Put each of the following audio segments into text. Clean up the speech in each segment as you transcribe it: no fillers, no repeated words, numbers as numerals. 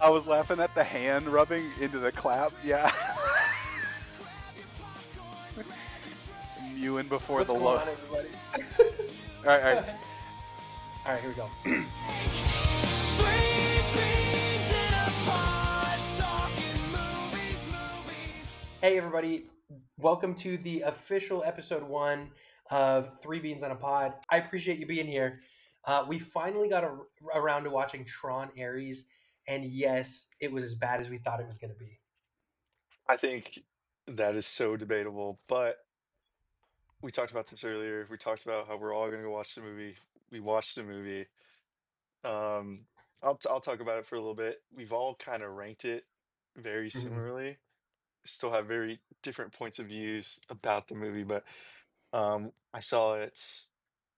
I was laughing at the hand rubbing into the clap. Yeah. Mewing before What's the going low. on, everybody? All right, all right. All right, here we go. Hey, everybody. Welcome to the official episode 1 of Three Beans on a Pod. I appreciate you being here. We finally got around to watching Tron Ares, and yes, it was as bad as we thought it was going to be. I think that is so debatable, but we talked about this earlier. We talked about how we're all going to go watch the movie. We watched the movie. Um, I'll talk about it for a little bit. We've all kind of ranked it very Mhm. similarly. Still have very different points of views about the movie, but I saw it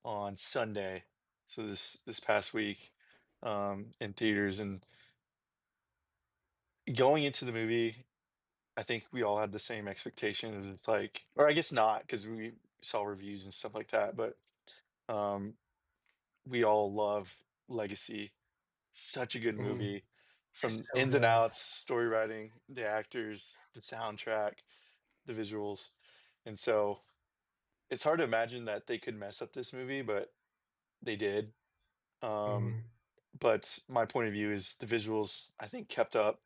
on Sunday, so this past week, in theaters, and going into the movie. I think we all had the same expectations. It's like, or I guess not, because we saw reviews and stuff like that. But um, we all love Legacy. Such a good Mhm. movie, It's from so ins and good. outs, story writing, the actors, the soundtrack, the visuals, and so it's hard to imagine that they could mess up this movie, but they did. Um, Mhm. but my point of view is the visuals, I think, kept up,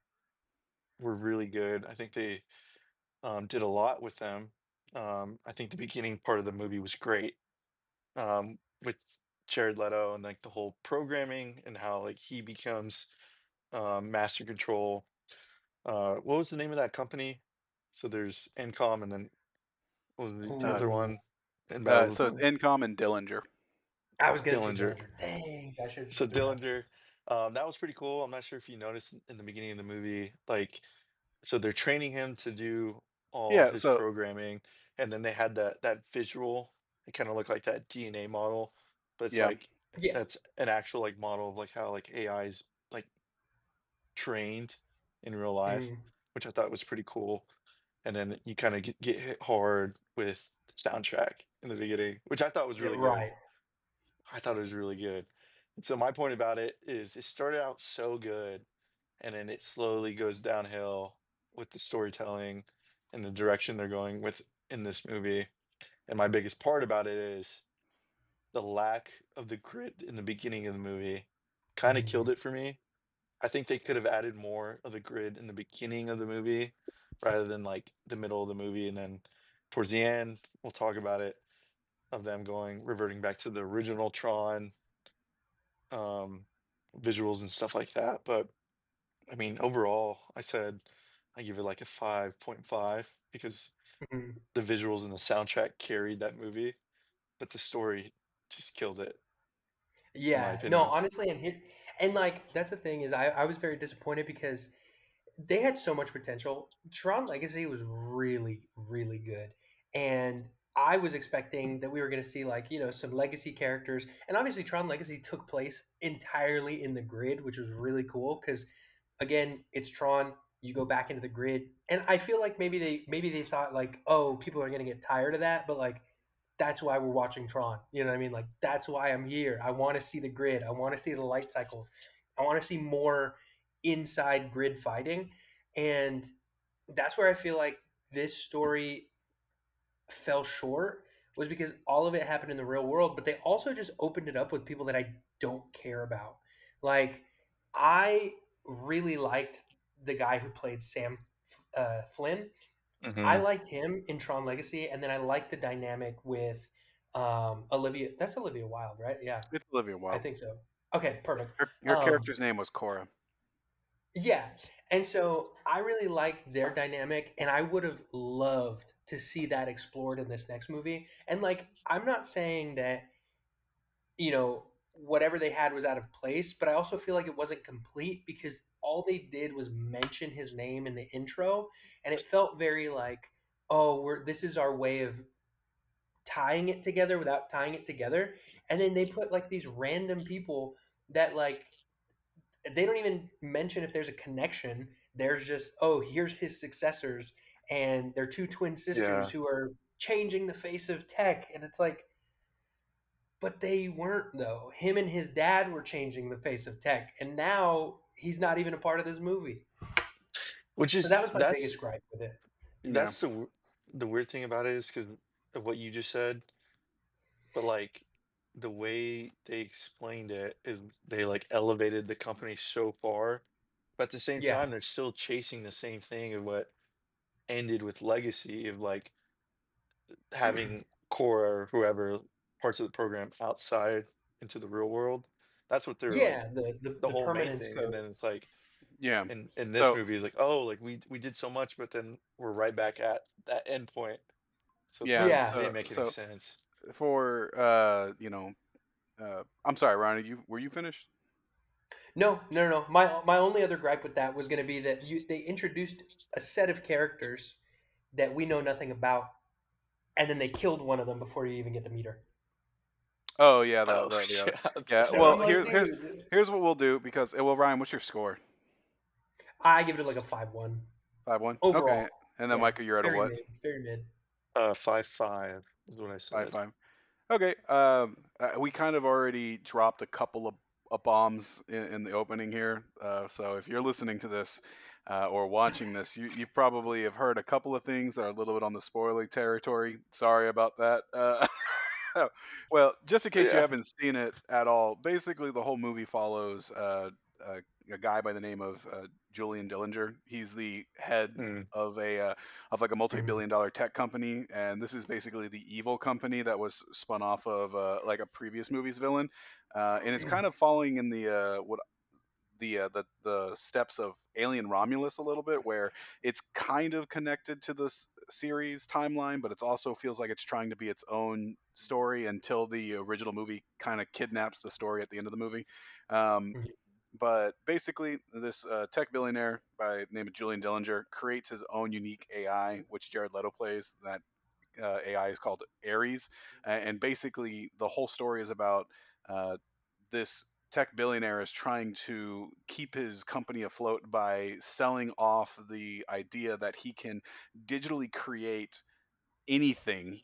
were really good. I think they did a lot with them. I think the beginning part of the movie was great, with Jared Leto and like the whole programming and how like he becomes master control. What was the name of that company? So there's Encom, and then what was the other Ooh. one? In Battle So it's with Incom and Dillinger. I was going to say Dillinger. Dillinger. Dang, I should have So just threw that. Dillinger, that was pretty cool. I'm not sure if you noticed in the beginning of the movie, like, so they're training him to do all Yeah. his So programming, and then they had that visual. It kind of looked like that DNA model, but it's yeah, like Yeah. that's an actual like model of like how like AI is like trained in real life, Mhm. which I thought was pretty cool. And then you kind of get hit hard with the soundtrack in the beginning, which I thought was Yeah, really good. right. I thought it was really good. And so my point about it is it started out so good, and then it slowly goes downhill with the storytelling and the direction they're going with in this movie. And my biggest part about it is the lack of the grit in the beginning of the movie kind of killed Mhm. it for me. I think they could have added more of the grid in the beginning of the movie rather than like the middle of the movie, and then towards the end we'll talk about it, of them going reverting back to the original Tron um visuals and stuff like that. But I mean, overall, I said I give it like a 5.5 because Mhm. the visuals and the soundtrack carried that movie, but the story just killed it, in my Yeah, no, opinion. honestly, and like that's the thing is I was very disappointed because they had so much potential. Tron Legacy was really, really good. And I was expecting that we were going to see like, some legacy characters. And obviously Tron Legacy took place entirely in the grid, which was really cool because again, it's Tron, you go back into the grid. And I feel like maybe they thought like, "Oh, people are going to get tired of that," but like that's why we're watching Tron. You know what I mean? Like that's why I'm here. I want to see the grid. I want to see the light cycles. I want to see more inside grid fighting. And that's where I feel like this story fell short was because all of it happened in the real world, but they also just opened it up with people that I don't care about. Like I really liked the guy who played Sam Flynn. I Hmm. liked him in Tron Legacy, and then I liked the dynamic with Olivia. That's Olivia Wilde, right? Yeah, it's Olivia I Wilde. think so. Okay, perfect. Her character's name was Cora. Yeah. And so I really liked their dynamic, and I would have loved to see that explored in this next movie. And like, I'm not saying that, whatever they had was out of place, but I also feel like it wasn't complete because all they did was mention his name in the intro, and it felt very like, oh, this is our way of tying it together without tying it together. And then they put like these random people that like they don't even mention if there's a connection. There's just, oh, here's his successors, and they're two twin sisters Yeah. who are changing the face of tech. And it's like, but they weren't though. Him and his dad were changing the face of tech, and now he's not even a part of this movie. Which So is that was my biggest gripe with it. Yeah. that's the weird thing about it is because of what you just said, but like the way they explained it is they like elevated the company so far, but at the same Yeah. time they're still chasing the same thing of what ended with Legacy of like having Cora or whoever parts of the program outside into the real world. That's what they're like Yeah, the the, the the whole main permanence thing. And code. then it's like Yeah. in this So movie is like, oh, like we did so much, but then we're right back at that end point. So it's yeah. like Yeah. it So didn't make any so sense. for I'm sorry, Ron. Were you finished? No, no, no, no. My only other gripe with that was going to be that they introduced a set of characters that we know nothing about, and then they killed one of them before you even get to meet her. Oh yeah, Oh the other. yeah, Yeah. And Well, I'm yeah. like, here's dude, here's what we'll do because well, Ryan, what's your score? I give it like a 5-1 5-1. Okay. overall. And then Yeah, Micah, you're at a very what? mid, very mid. 5-5 is what I Five said. five. Okay. We kind of already dropped a couple of bombs in the opening here. So if you're listening to this or watching this, you probably have heard a couple of things that are a little bit on the spoiler territory. Sorry about that. Well, just in case you Yeah. haven't seen it at all, basically the whole movie follows a, a guy by the name of Julian Dillinger. He's the head Mm. of of like a Mhm. multi-billion-dollar tech company, and this is basically the evil company that was spun off of like a previous movie's villain, and it's kind of following in the what the steps of Alien Romulus a little bit, where it's kind of connected to this series timeline, but it also feels like it's trying to be its own story until the original movie kind of kidnaps the story at the end of the movie. Um, Mhm. but basically, this tech billionaire by the name of Julian Dillinger creates his own unique AI, which Jared Leto plays. That AI is called Ares, and basically the whole story is about uh, this tech billionaire is trying to keep his company afloat by selling off the idea that he can digitally create anything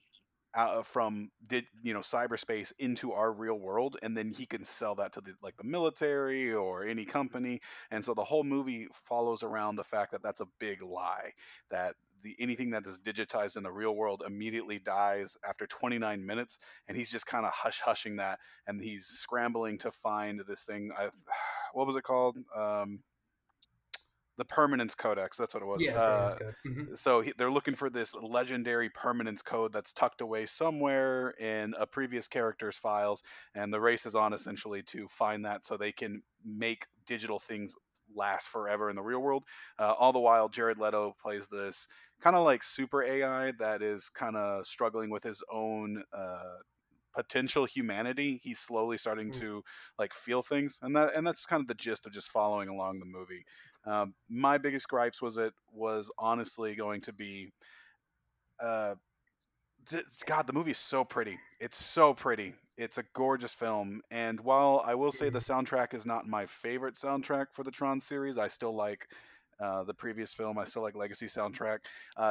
from cyberspace into our real world, and then he can sell that to the military or any company. And so the whole movie follows around the fact that that's a big lie, that the anything that is digitized in the real world immediately dies after 29 minutes, and he's just kind of hushing that, and he's scrambling to find this thing. What was it called? The Permanence Codex. That's what it was. Yeah, the permanence code. So they're looking for this legendary permanence code that's tucked away somewhere in a previous character's files, and the race is on essentially to find that so they can make digital things last forever in the real world. All the while, Jared Leto plays this kind of like super AI that is kind of struggling with his own potential humanity. He's slowly starting Mhm. to like feel things, and that's kind of the gist of just following along the movie. My biggest gripes was it was honestly going to be uh, God, the movie is so pretty. It's so pretty. It's a gorgeous film. And while I will say the Mhm. soundtrack is not my favorite soundtrack for the Tron series, I still like the previous film. I still like Legacy soundtrack.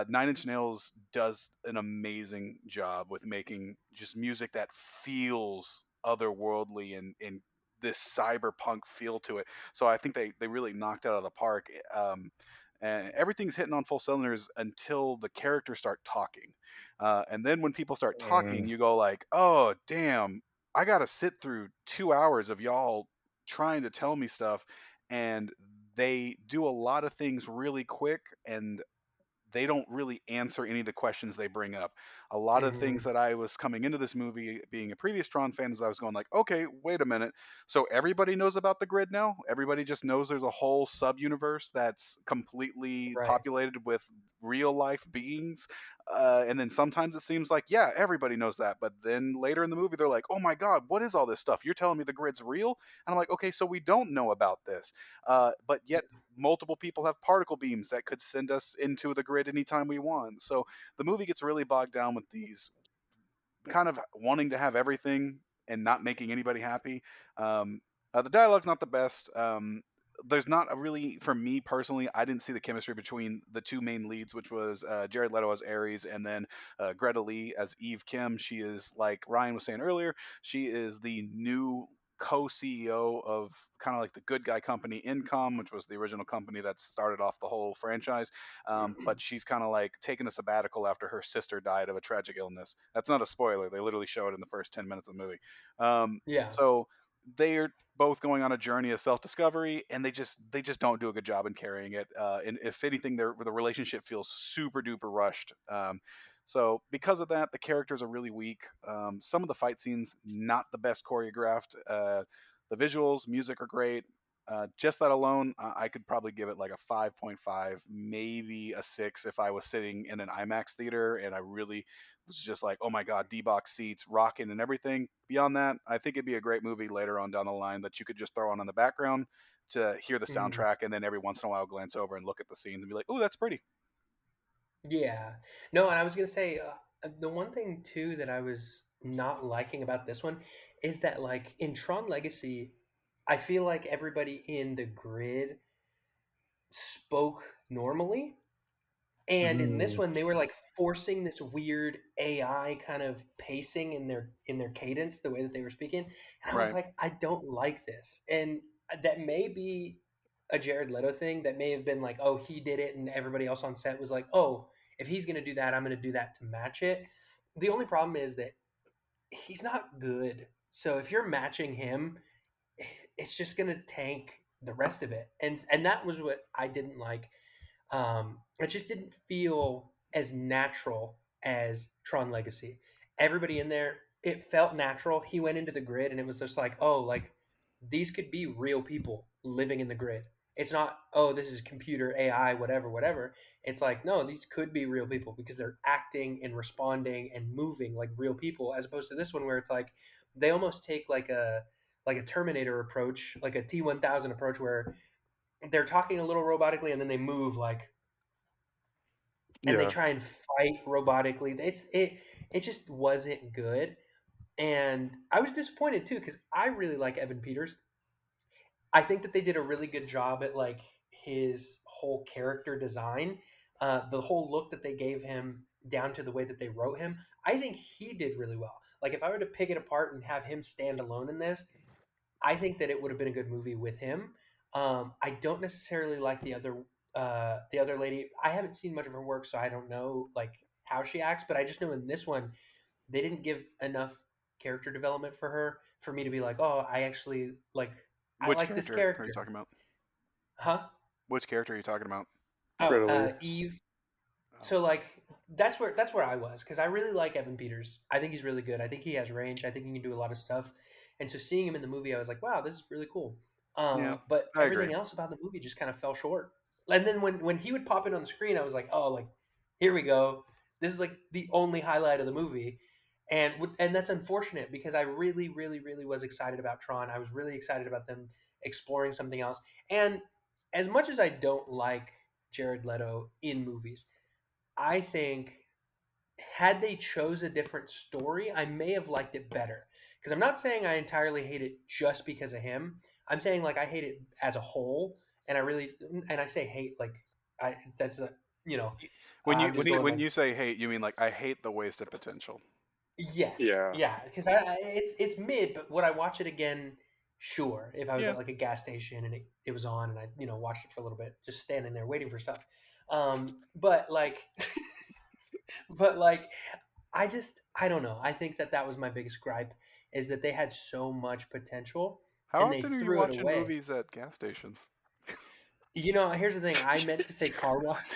Nine Inch Nails does an amazing job with making just music that feels otherworldly and this cyberpunk feel to it. So I think they really knocked it out of the park. And everything's hitting on full cylinders until the characters start talking, and then when people start talking, Mm. you go like, "Oh, damn! I gotta sit through 2 hours of y'all trying to tell me stuff." And they do a lot of things really quick, and they don't really answer any of the questions they bring up. A lot of things Mhm. that I was coming into this movie being a previous Tron fan is I was going like, okay, wait a minute. So everybody knows about the grid now? Everybody just knows there's a whole sub universe that's completely Right. populated with real life beings. And then sometimes it seems like, yeah, everybody knows that. But then later in the movie, they're like, oh my God, what is all this stuff? You're telling me the grid's real? And I'm like, okay, so we don't know about this. But yet multiple people have particle beams that could send us into the grid anytime we want. So the movie gets really bogged down with these kind of wanting to have everything and not making anybody happy. Um, the dialogue's not the best. There's not a really, for me personally, I didn't see the chemistry between the two main leads, which was Jared Leto as Ares and then Greta Lee as Eve Kim. She is, like Ryan was saying earlier, she is the new co-CEO of kind of like the good guy company Income, which was the original company that started off the whole franchise. But she's kind of like taking a sabbatical after her sister died of a tragic illness. That's not a spoiler. They literally show it in the first 10 minutes of the movie. Yeah. So they're both going on a journey of self-discovery, and they just don't do a good job in carrying it. And if anything, the relationship feels super duper rushed. So because of that, the characters are really weak. Some of the fight scenes not the best choreographed. The visuals, music are great. Just that alone, I could probably give it like a 5.5, maybe a 6 if I was sitting in an IMAX theater and I really was just like, oh my god, D-box seats, rocking and everything. Beyond that, I think it'd be a great movie later on down the line that you could just throw on in the background to hear the Mm. soundtrack and then every once in a while glance over and look at the scenes and be like, oh, that's pretty. Yeah. No, and I was gonna say the one thing too that I was not liking about this one is that like in Tron Legacy, I feel like everybody in the grid spoke normally. And in this Mm, one, they were like forcing this weird AI kind of pacing in their cadence, the way that they were speaking. And I was Right. like, I don't like this. And that may be a Jared Leto thing. That may have been like, oh, he did it, and everybody else on set was like, oh, if he's gonna do that, I'm gonna do that to match it. The only problem is that he's not good. So if you're matching him, it's just gonna tank the rest of it. And that was what I didn't like. It just didn't feel as natural as Tron Legacy. Everybody in there, it felt natural. He went into the grid and it was just like, oh, like these could be real people living in the grid. It's not, oh, this is computer AI, whatever, whatever. It's like, no, these could be real people because they're acting and responding and moving like real people, as opposed to this one where it's like they almost take like a Terminator approach, like a T-1000 approach, where they're talking a little robotically and then they move like and they yeah. try and fight robotically. It just wasn't good, and I was disappointed too because I really like Evan Peters. I think that they did a really good job at like his whole character design, the whole look that they gave him down to the way that they wrote him. I think he did really well. Like if I were to pick it apart and have him stand alone in this, I think that it would have been a good movie with him. I don't necessarily like the other lady. I haven't seen much of her work, so I don't know like how she acts. But I just know in this one they didn't give enough character development for her for me to be like, oh, I actually like I Which like this character are you character, talking about? huh? Which character are you talking about? Oh, Predator. Eve. Oh. So like that's where I was because I really like Evan Peters. I think he's really good. I think he has range. I think he can do a lot of stuff. And so seeing him in the movie, I was like, wow, this is really cool. Yeah, But I agree. everything else about the movie just kind of fell short. And then when he would pop in on the screen, I was like, oh, like here we go. This is like the only highlight of the movie. And that's unfortunate because I really, really, really was excited about Tron. I was really excited about them exploring something else. And as much as I don't like Jared Leto in movies, I think had they chose a different story, I may have liked it better. Because I'm not saying I entirely hate it just because of him. I'm saying like I hate it as a whole, and I really and I say hate like I that's a you know Y- When you I'm just going when by you say hate, you mean like I hate the wasted potential. yes Yeah. yeah because it's mid, but would I watch it again? Sure, if I was Yeah. at like a gas station and it was on and I watched it for a little bit, just standing there waiting for stuff. But like but like I don't know. I think that that was my biggest gripe is that they had so much potential How and they often are you threw it watching away. movies at gas stations? Here's the thing. I meant to say car wash.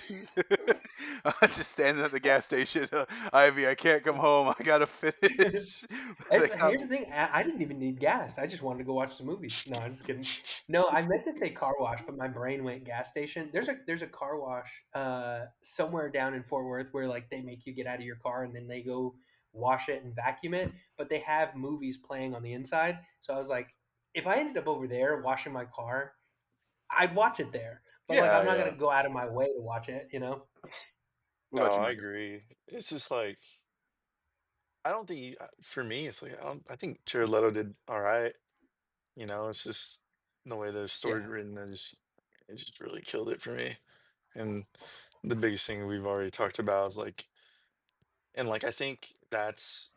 I'm just standing at the gas station. Ivy, I can't come home. I gotta finish. They got Here's the thing. I didn't even need gas. I just wanted to go watch some movies. No, I'm just kidding. No, I meant to say car wash, but my brain went gas station. There's a car wash somewhere down in Fort Worth where like they make you get out of your car and then they go wash it and vacuum it, but they have movies playing on the inside. So I was like, if I ended up over there washing my car, I'd watch it there. But like yeah, I'm not yeah. gonna go out of my way to watch it, you know? What about No, you, I Micah? agree. It's just like I don't think for me it's like I think Jared Leto did all right. It's just the way the story Yeah. written. It just really killed it for me. And the biggest thing we've already talked about is like, and like I think that's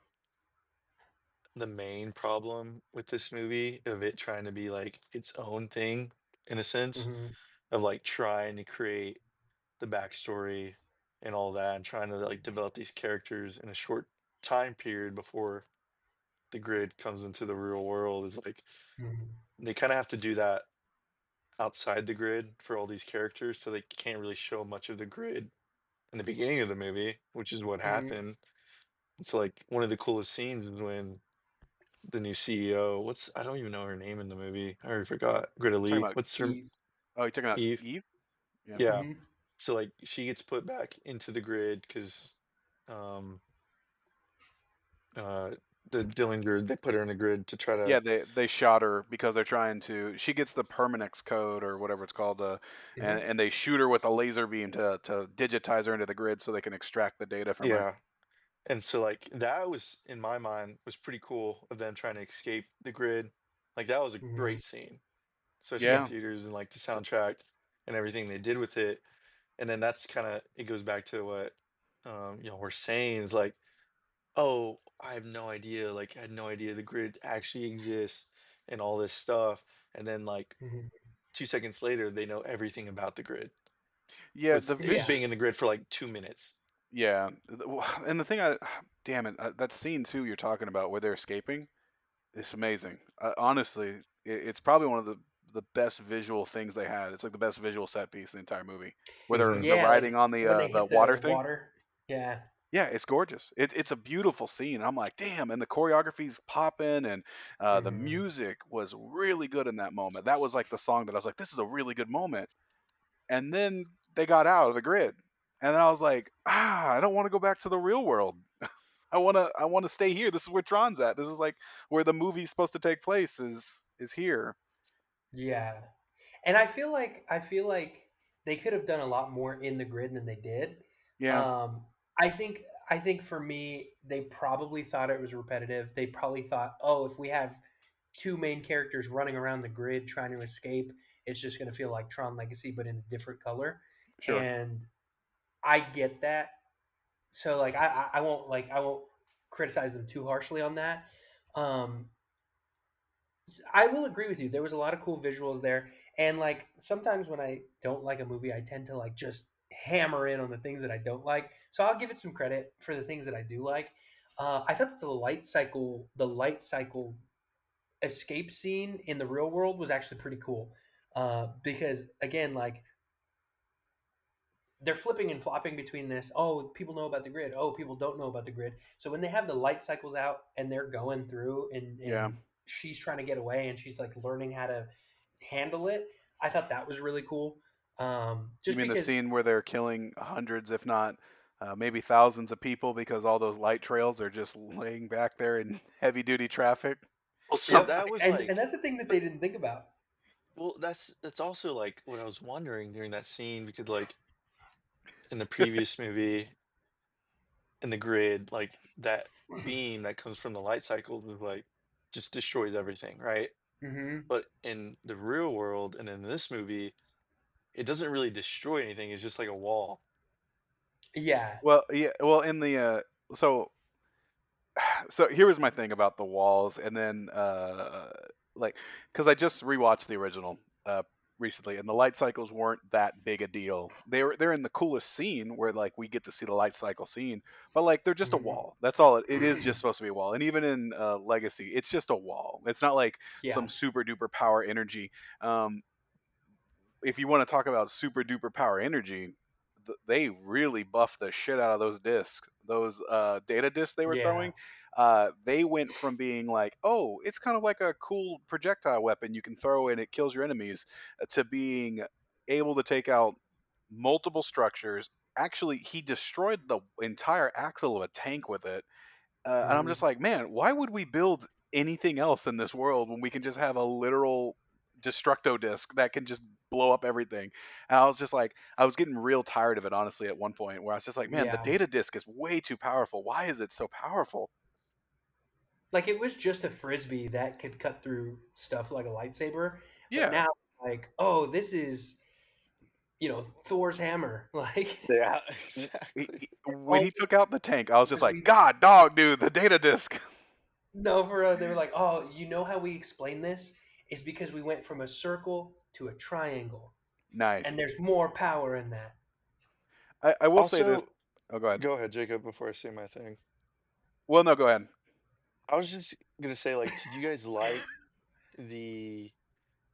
the main problem with this movie of it trying to be like its own thing in a sense Hmm. of like trying to create the backstory and all that and trying to like develop these characters in a short time period before the grid comes into the real world is like Hmm. they kind of have to do that outside the grid for all these characters so they can't really show much of the grid in the beginning of the movie, which is what Hmm. happened. And so like one of the coolest scenes is when the new CEO, what's I don't even know her name in the movie. I already forgot. Greta Talking Lee. about What's her Eve. oh, you're talking about Eve? Eve? Yeah. Yeah. Hmm. So like she gets put back into the grid because um uh the Dillinger they put her in the grid to try to Yeah, they shot her because they're trying to. She gets the Permanex code or whatever it's called, Hmm. and they shoot her with a laser beam to digitize her into the grid so they can extract the data from her. yeah. And so like that was in my mind was pretty cool of them trying to escape the grid. Like that was a Hmm. great scene, especially in Yeah, theaters and like the soundtrack and everything they did with it. And then that's kind of it goes back to what we're saying is like, oh, I have no idea. Like I had no idea the grid actually exists and all this stuff. And then like Hmm. 2 seconds later, they know everything about the grid yeah. with The Yeah. vision. being in the grid for like 2 minutes. Yeah, and the thing damn it, that scene too you're talking about where they're escaping. It's amazing. Honestly, it's probably one of the best visual things they had. It's like the best visual set piece in the entire movie, where Hmm. they're Yeah, like riding on when they the hit water the thing. water. Yeah. Yeah, it's gorgeous. It's a beautiful scene. I'm like, damn, and the choreography's popping, and the Hmm. music was really good in that moment. That was like the song that I was like, this is a really good moment. And then they got out of the grid, and then I was like, I don't want to go back to the real world. I wanna stay here. This is where Tron's at. This is like where the movie's supposed to take place is here. Yeah. And I feel like they could have done a lot more in the grid than they did. Yeah, Um, I think for me, they probably thought it was repetitive. They probably thought, oh, if we have two main characters running around the grid trying to escape, it's just going to feel like Tron Legacy, but in a different color. sure. And I get that. So like I won't criticize them too harshly on that. Um, I will agree with you. There was a lot of cool visuals there, and like sometimes when I don't like a movie, I tend to like just hammer in on the things that I don't like. So I'll give it some credit for the things that I do like. I thought that the light cycle escape scene in the real world was actually pretty cool, because again, like they're flipping and flopping between this. Oh, people know about the grid. Oh, people don't know about the grid. So when they have the light cycles out and they're going through and Yeah. she's trying to get away and she's like learning how to handle it, I thought that was really cool. You Just mean the because, scene where they're killing hundreds, if not maybe thousands of people because all those light trails are just laying back there in heavy duty traffic? Well, so yep, that was and like, that's the thing that they but didn't think about. well, that's also like what I was wondering during that scene because like in the previous movie in the grid, like that beam that comes from the light cycles is like just destroys everything, right? Hmm. But in the real world and in this movie, it doesn't really destroy anything. It's just like a wall. Yeah. Well, yeah. Well, in the so so here was my thing about the walls, and then like because I just rewatched the original recently, and the light cycles weren't that big a deal. They're in the coolest scene where like we get to see the light cycle scene, but like they're just a Hmm. wall. That's all it is. Just supposed to be a wall, and even in Legacy, it's just a wall. It's not like some Yeah. super duper power energy. Um, if you want to talk about super duper power energy, they really buffed the shit out of those discs, those data discs they were Yeah. throwing. They went from being like, oh, it's kind of like a cool projectile weapon you can throw and it kills your enemies, to being able to take out multiple structures. Actually, he destroyed the entire axle of a tank with it, and I'm just Hmm. like, man, why would we build anything else in this world when we can just have a literal destructo disc that can just blow up everything? And I was just like, I was getting real tired of it, honestly, at one point where I was just like, man, the Yeah. data disc is way too powerful. Why is it so powerful? Like it was just a frisbee that could cut through stuff like a lightsaber, but Yeah. now like, oh, this is Thor's hammer. Like Yeah, He- exactly. when all he took out the tank, I was just like, frisbee. God, dog, dude, the data disc. No, for real. They were like, "Oh, you know how we explain this is because we went from a circle to a triangle, and Nice. there's more power in that." I will say this. Also, Oh, go ahead. go ahead, Jacob, before I say my thing. Well, no, go ahead. I was just gonna say, like, did you guys like the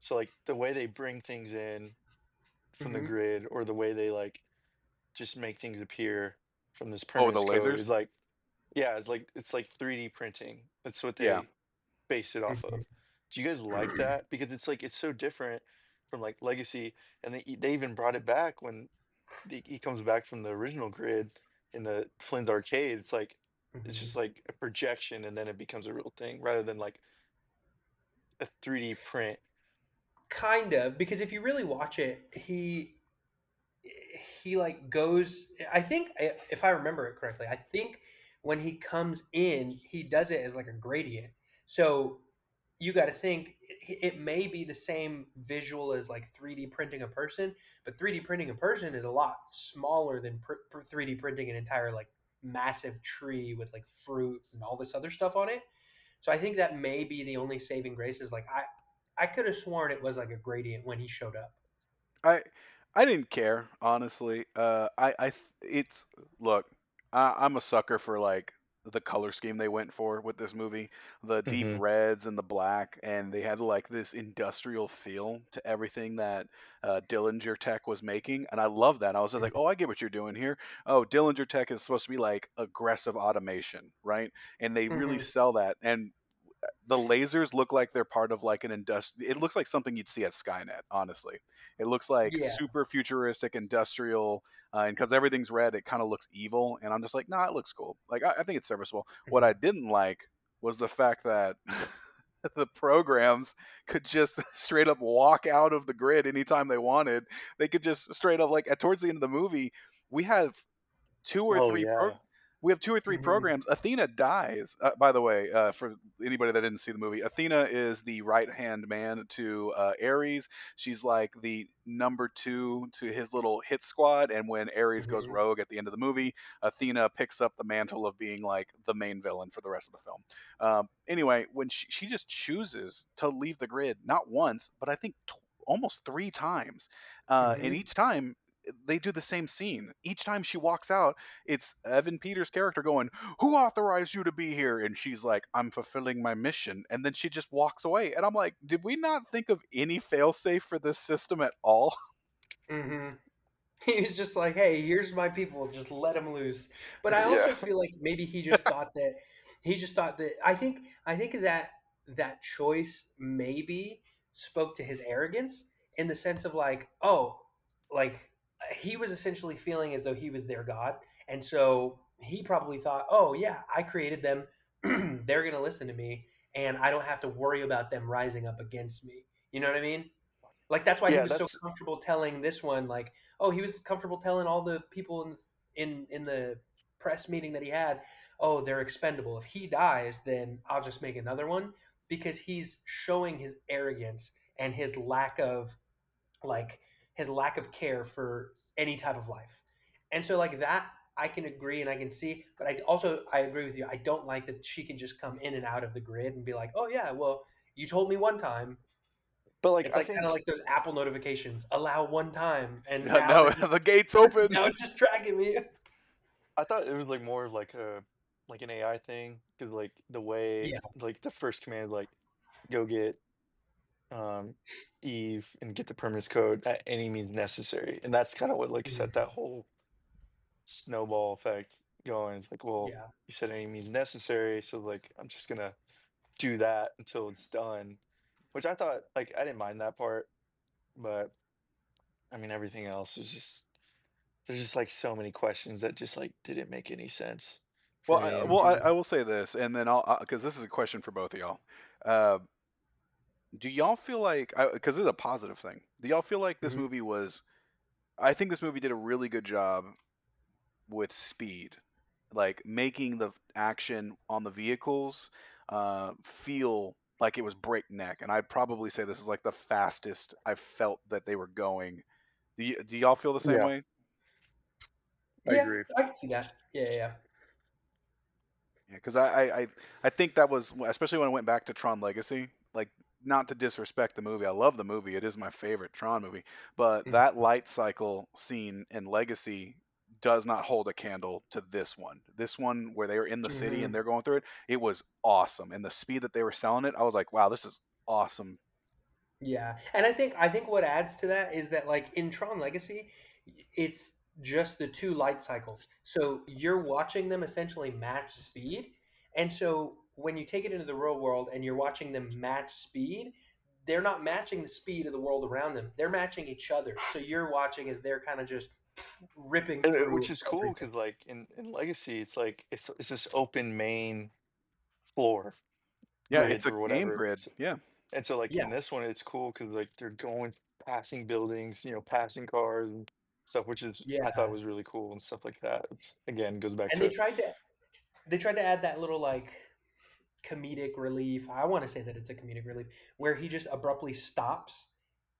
so like the way they bring things in from the Hmm. grid, or the way they like just make things appear from this Oh, the permanence code lasers. is like, yeah, it's like 3D printing. That's what Yeah. they base it off of. Do you guys like Hmm. that? Because it's like it's so different from like Legacy, and they even brought it back when he comes back from the original grid in the Flynn's arcade. It's like it's Hmm. just like a projection, and then it becomes a real thing rather than like a 3D print. Kind of, because if you really watch it, he like goes. I think if I remember it correctly, I think when he comes in, he does it as like a gradient. So you got to think it may be the same visual as like 3D printing a person, but 3D printing a person is a lot smaller than 3D printing an entire like massive tree with like fruit and all this other stuff on it. So I think that may be the only saving grace is like I could have sworn it was like a gradient when he showed up. I I didn't care honestly. It's look. I'm a sucker for like the color scheme they went for with this movie, the deep Hmm. reds and the black, and they had like this industrial feel to everything that Dillinger Tech was making, and I love that. I was just like, oh, I get what you're doing here. Oh, Dillinger Tech is supposed to be like aggressive automation, right? And they really Hmm. sell that, and the lasers look like they're part of like an it looks like something you'd see at Skynet, honestly. It looks like Yeah. super futuristic industrial, and because everything's red, it kind of looks evil, and I'm just like, nah, it looks cool. Like I think it's serviceable. What I Hmm. didn't like was the fact that the programs could just straight up walk out of the grid anytime they wanted. They could just straight up, like, at towards the end of the movie, we have two or Oh three yeah. we have two or three Hmm. programs. Athena dies. By the way, for anybody that didn't see the movie, Athena is the right hand man to Ares. She's like the number two to his little hit squad. And when Ares goes Hmm. rogue at the end of the movie, Athena picks up the mantle of being like the main villain for the rest of the film. Anyway, when she just chooses to leave the grid, not once, but I think almost three times, and Hmm. each time they do the same scene. Each time she walks out, it's Evan Peters' character going, "Who authorized you to be here?" And she's like, "I'm fulfilling my mission." And then she just walks away. And I'm like, did we not think of any failsafe for this system at all? Hmm. He was just like, "Hey, here's my people. Just let them loose." But I Yeah. also feel like maybe he just thought that I think that that choice maybe spoke to his arrogance in the sense of like, oh, like he was essentially feeling as though he was their god, and so he probably thought, "Oh yeah, I created them. They're going to listen to me, and I don't have to worry about them rising up against me." You know what I mean? Like that's why he Yeah, was so that's comfortable telling this one, like, oh, he was comfortable telling all the people in the press meeting that he had, oh, they're expendable. If he dies, then I'll just make another one because he's showing his arrogance and like his lack of care for any type of life. And so like that I can agree and I can see, but I agree with you. I don't like that she can just come in and out of the grid and be like, "Oh yeah, well, you told me one time, but like it's I like kind of think like those Apple notifications, allow one time, and Yeah, now no, they're just the gate's open. now it's just tracking me. I thought it was like more of like an AI thing, because like the way Yeah. like the first command, like go get um Eve and get the permanence code at any means necessary. And that's kind of what like set Mhm. that whole snowball effect going. It's like, well, Yeah. you said any means necessary, so like I'm just gonna do that until it's done. Which I thought like I didn't mind that part, but I mean everything else was just there's just like so many questions that just like didn't make any sense for Well, me. And I Mhm. will say this, and then I'll because this is a question for both of y'all. Uh, do y'all feel like, because this is a positive thing, do y'all feel like this Mhm. movie was? I think this movie did a really good job with speed, like making the action on the vehicles feel like it was breakneck. And I'd probably say this is like the fastest I've felt that they were going. Do y'all feel the same yeah, way? I Yeah, agree. I can see that. Yeah, yeah. Yeah, because I think that was especially when I went back to Tron Legacy. Like, not to disrespect the movie, I love the movie. It is my favorite Tron movie. But Mhm. that light cycle scene in Legacy does not hold a candle to this one. This one where they were in the city and Mhm. they're going through it, it was awesome. And the speed that they were selling it, I was like, wow, this is awesome. Yeah, and I think what adds to that is that like in Tron Legacy, it's just the two light cycles. So you're watching them essentially match speed, and so when you take it into the real world and you're watching them match speed, they're not matching the speed of the world around them. They're matching each other. So you're watching as they're kind of just ripping And which through is cool everything. because like in Legacy, it's like it's this open main floor Yeah, it's grid a or game whatever. grid. Yeah. And so like Yeah, in this one, it's cool because like they're going passing buildings, passing cars and stuff, which is I thought yeah, was really cool and stuff like that. It's again goes back and to they tried to add that little like comedic relief. I want to say that it's a comedic relief where he just abruptly stops,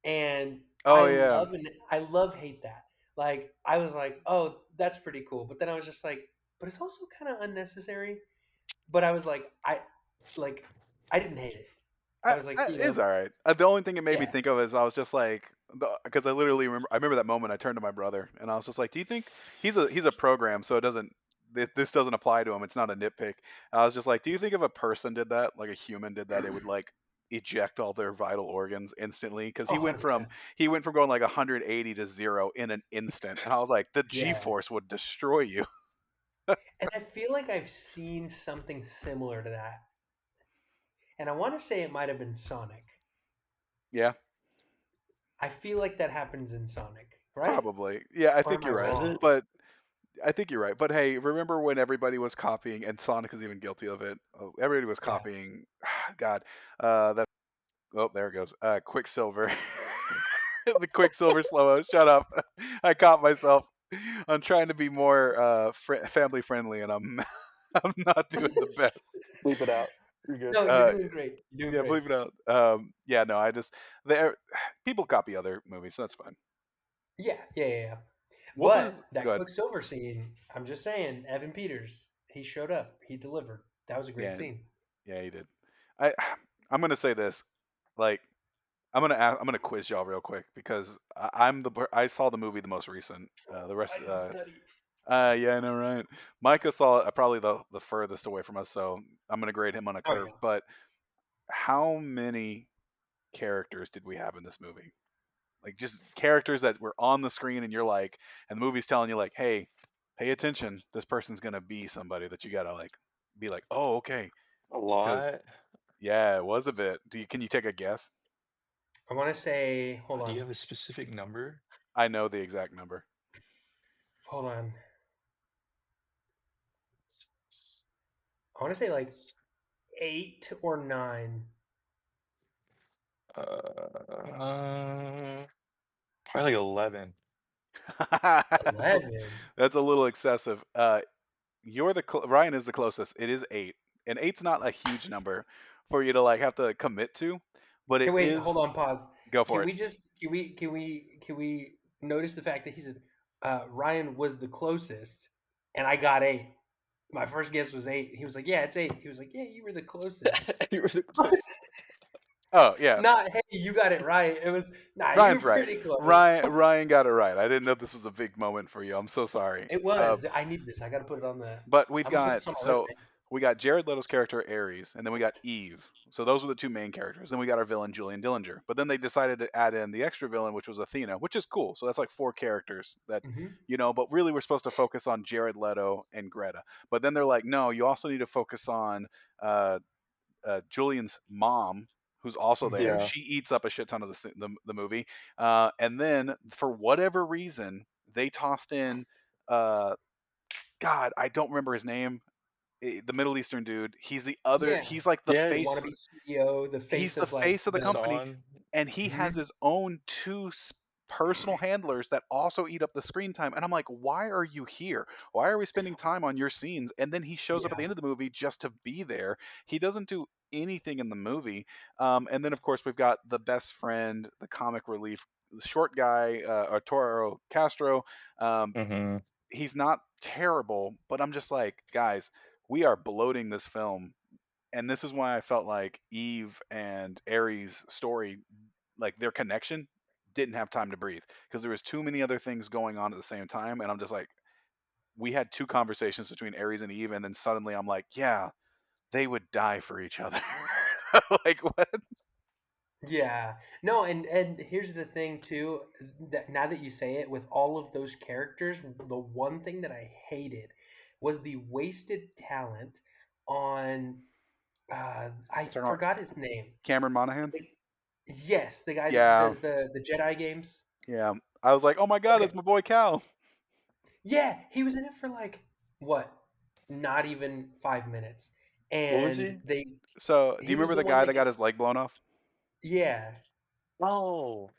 and Oh yeah. I love hate that. Like I was like, oh, that's pretty cool, but then I was just like, but it's also kind of unnecessary. But I was like I didn't hate it. I was like, It's all right. The only thing it made me yeah, think of is I was just like, because I literally remember that moment. I turned to my brother and I was just like, "Do you think he's a program, so it doesn't this doesn't apply to him? It's not a nitpick." I was just like, "Do you think if a person did that, like a human did that, it would like eject all their vital organs instantly?" Because oh, 100%. he went from going like 180 to zero in an instant, and I was like, "The G Yeah, force would destroy you." and I feel like I've seen something similar to that, and I want to say it might have been Sonic. Yeah, I feel like that happens in Sonic, right? probably. Yeah, I Or think am I you're right. does wrong? it? But I think you're right. But hey, remember when everybody was copying, and Sonic is even guilty of it? Everybody was Yeah. copying. God, that. Oh, there it goes. Quicksilver. The Quicksilver slow mo. Shut up. I caught myself. I'm trying to be more family friendly, and I'm I'm not doing the best. Bleep it out. You're good. No, you're Uh, doing great. You're doing yeah, great. believe it or not. Yeah, no, I just there. People copy other movies, so that's fine. Yeah, yeah, yeah, yeah. What was But that good? Quicksilver scene, I'm just saying, Evan Peters, he showed up. He delivered. That was a great Yeah, scene. yeah, he did. I I'm gonna say this. Like, I'm gonna quiz y'all real quick because I saw the movie the most recent. The rest I didn't study. yeah, I know, right? Micah saw probably the furthest away from us, so I'm gonna grade him on a Oh curve. yeah. But how many characters did we have in this movie? Like, just characters that were on the screen, and you're like, and the movie's telling you like, hey, pay attention. This person's gonna be somebody that you gotta like be like, oh, okay, A because lot. yeah, it was a bit. Can you take a guess? I want to say, hold Do you on, have a specific number? I know the exact number. hold on. I want to say like 8 or 9. Probably like 11. that's, a, 11. that's a little excessive. Ryan is the closest. It is 8, and eight's not a huge number for you to like have to commit to, but Hey, it wait, hold is. on, pause. Go for Can it. we just can we notice the fact that he said Ryan was the closest, and I got 8. My first guess was 8. He was like, "Yeah, it's 8." He was like, "Yeah, you were the closest." You were the closest. Oh yeah, Not, "Hey, you got it right." It was, "Nah, you Ryan's were right. pretty close." Ryan got it right. I didn't know this was a big moment for you. I'm so sorry. It was. I need this. I got to put it on the. But we've I'm gonna put got this on my so resume. we got Jared Leto's character Ares, and then we got Eve. So those were the two main characters. Then we got our villain Julian Dillinger. But then they decided to add in the extra villain, which was Athena, which is cool. So that's like 4 characters that Hmm. But really we're supposed to focus on Jared Leto and Greta. But then they're like, no, you also need to focus on uh, Julian's mom, who's also there. Hmm. Yeah. She eats up a shit ton of the movie. And then for whatever reason, they tossed in. Uh, God, I don't remember his name, the Middle Eastern dude. He's the other. Yeah, He's like the Yeah, the face. wannabe CEO, the He's face the of like face of the the. company, Hassan. and he has Hmm. his own personal handlers that also eat up the screen time. And I'm like, why are you here? Why are we spending time on your scenes? And then he shows up at the Yeah, end of the movie just to be there. He doesn't do anything in the movie. And then of course we've got the best friend, the comic relief, the short guy, Arturo Castro. Um, Hmm. he's not terrible, but I'm just like, guys. we are bloating this film, and this is why I felt like Eve and Ares' story, like their connection, didn't have time to breathe because there was too many other things going on at the same time, and I'm just like, we had two conversations between Ares and Eve, and then suddenly I'm like, yeah, they would die for each other. Like what? Yeah. No, and here's the thing too, that now that you say it, with all of those characters, the one thing that I hated was the wasted talent on I Talking about forgot his name. Cameron Monaghan? Yes, the guy that Yeah, does the Jedi games. yeah. I was like, oh my god, Okay. it's my boy Cal. Yeah, he was in it for like what? Not even 5 minutes. What was And he? So, do you he was remember the the one guy that that got his gets, leg blown off? yeah, Oh,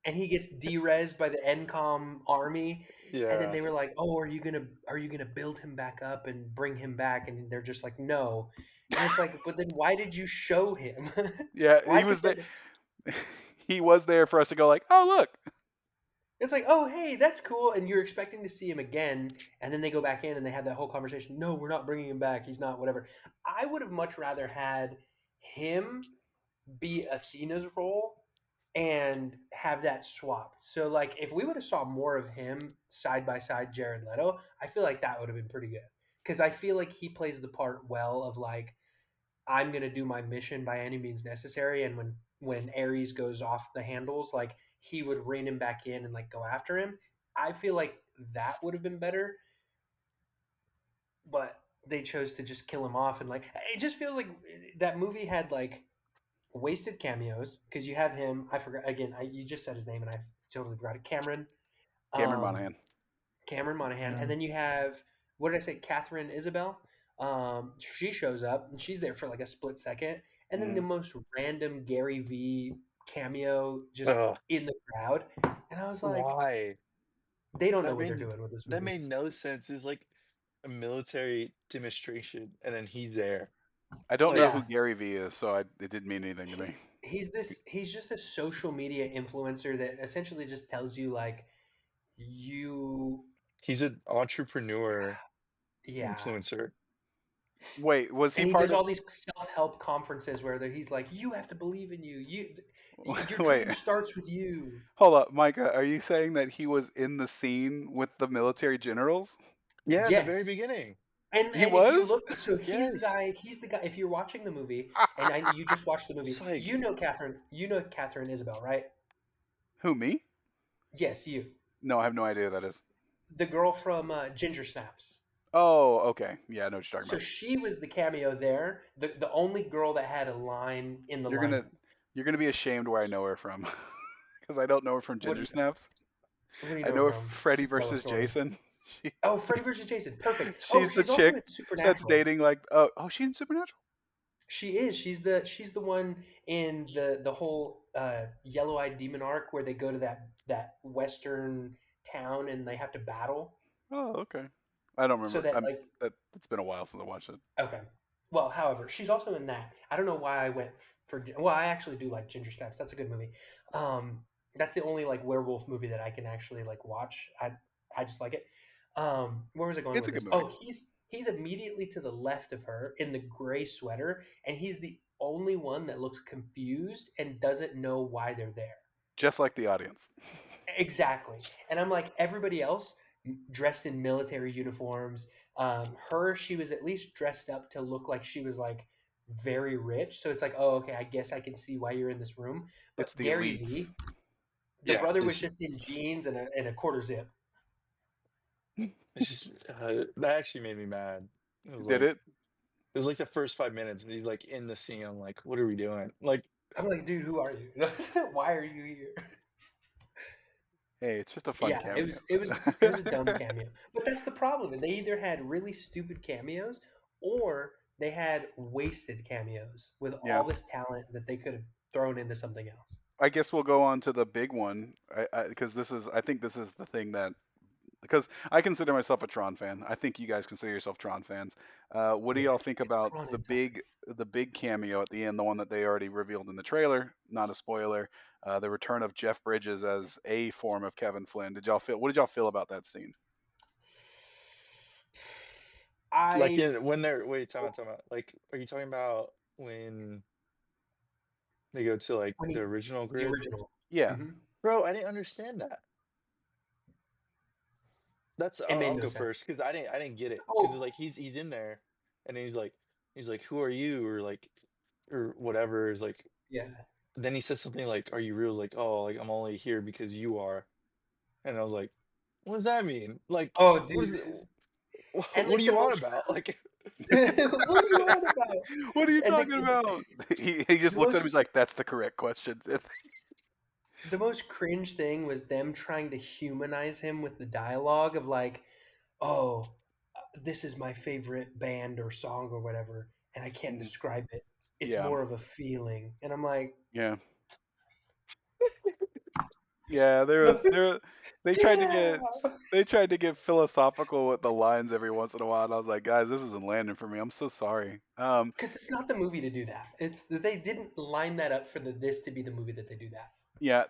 and he gets derezed by the NCOM army, and then yeah. they were like, "Oh, are you gonna build him back up and bring him back?" And they're just like, "No," and it's like, but then why did you show him? Yeah, Why he could was there. that? He was there for us to go like, oh look. It's like, oh, hey, that's cool, and you're expecting to see him again, and then they go back in and they have that whole conversation. No, we're not bringing him back. He's not whatever. I would have much rather had him be Athena's role and have that swap. So like if we would have saw more of him side by side Jared Leto, I feel like that would have been pretty good. Cuz I feel like he plays the part well of like I'm going to do my mission by any means necessary, and when Ares goes off the handles, like he would rein him back in and like go after him. I feel like that would have been better, but they chose to just kill him off, and like it just feels like that movie had like wasted cameos because you have him. I forgot again. You just said his name and I totally forgot it. Cameron Um, Monaghan. Cameron Monaghan, and Mm. then you have what did I say? Catherine Isabel. She shows up and she's there for like a split second, and then the Mm. most random Gary V cameo just Ugh, in the crowd, and I was like, why? they don't know That what they're made doing with this that movie. made no sense. It's like a military demonstration, and then he's there. I don't know Like who Yeah, Gary V is, so it didn't mean anything to he's me. he's just a social media influencer that essentially just tells you like you he's an entrepreneur yeah. influencer. Wait, was he And he part does of? all these self-help conferences where he's like, "You have to believe in you. Your Wait, dream starts with you." hold up, Micah. Are you saying that he was in the scene with the military generals? Yeah, in the very Yes, beginning. He and if you was. look, so he's the Yes. guy. He's the guy. If you're watching the movie, and you just watched the It's movie, like, You know Catherine Isabel, right? Who, me? Yes, you. No, I have no idea who that is. The girl from Ginger Snaps. Oh, okay. Yeah, I know what you're talking So about. she was the cameo there. The only girl that had a line in the You're gonna lineup. you're gonna be ashamed where I know her from, because I don't know her from What Ginger Snaps. what do you I know know her from Freddy Cinderella versus Story? Jason. She, Oh, Freddy versus Jason. Perfect. Oh, she's the she's also chick in that's Supernatural. dating like oh she's in Supernatural. She is. She's the one in the whole yellow-eyed demon arc where they go to that western town and they have to battle. Oh, okay. I don't So remember. that like It's been a while since I watched it. okay. Well, however, she's also in that. I don't know why I went for. Well, I actually do like Ginger Snaps. That's a good movie. Um, that's the only like werewolf movie that I can actually like watch. I just like it. Where was I going It's with a good this? movie, Oh, he's immediately to the left of her in the gray sweater, and he's the only one that looks confused and doesn't know why they're there. just like the audience. Exactly. And I'm like, everybody else dressed in military uniforms. She was at least dressed up to look like she was like very rich. So it's like, oh, okay, I guess I can see why you're in this room. It's But the Gary elites. Vee, the yeah, brother was just in jeans and a quarter zip. it's just that actually made me mad. Did it? It was like the first 5 minutes, and he's like in the scene. I'm like, what are we doing? Like, I'm like, dude, who are you? Why are you here? Hey, it's just a fun Yeah, cameo. it was a dumb cameo. But that's the problem. They either had really stupid cameos or they had wasted cameos with Yeah. all this talent that they could have thrown into something else. I guess we'll go on to the big one. Because I think this is the thing that because I consider myself a Tron fan. I think you guys consider yourself Tron fans. What do Yeah, y'all think it's about Tron inside. the big cameo at the end, the one that they already revealed in the trailer? Not a spoiler. The return of Jeff Bridges as a form of Kevin Flynn. What did y'all feel about that scene? Like I in when they're wait, time out. Like, are you talking about when they go to like when the he original the grid? original. Yeah. Mhm. Bro, I didn't understand that. That's It made I'll no go sense. first because I didn't get it because it's Oh, like he's in there and he's like who are you or like or whatever is like yeah. then he says something like are you real? It's like oh like I'm only here because you are and I was like what does that mean? Like Oh, what is dude. it? And, What are like, the you on most about? Like what are you on about? What are you And talking about? He just the looks at him. most He's like, "That's the correct question." the most cringe thing was them trying to humanize him with the dialogue of like, "Oh, this is my favorite band or song or whatever, and I can't Mhm. describe it. It's Yeah, more of a feeling." And I'm like, yeah, yeah. There was "Those there. They tried get to out!" get they tried to get philosophical with the lines every once in a while, and I was like, guys, this isn't landing for me. I'm so sorry. Because it's not the movie to do that. It's they didn't line that up for this to be the movie that they do that. Yeah,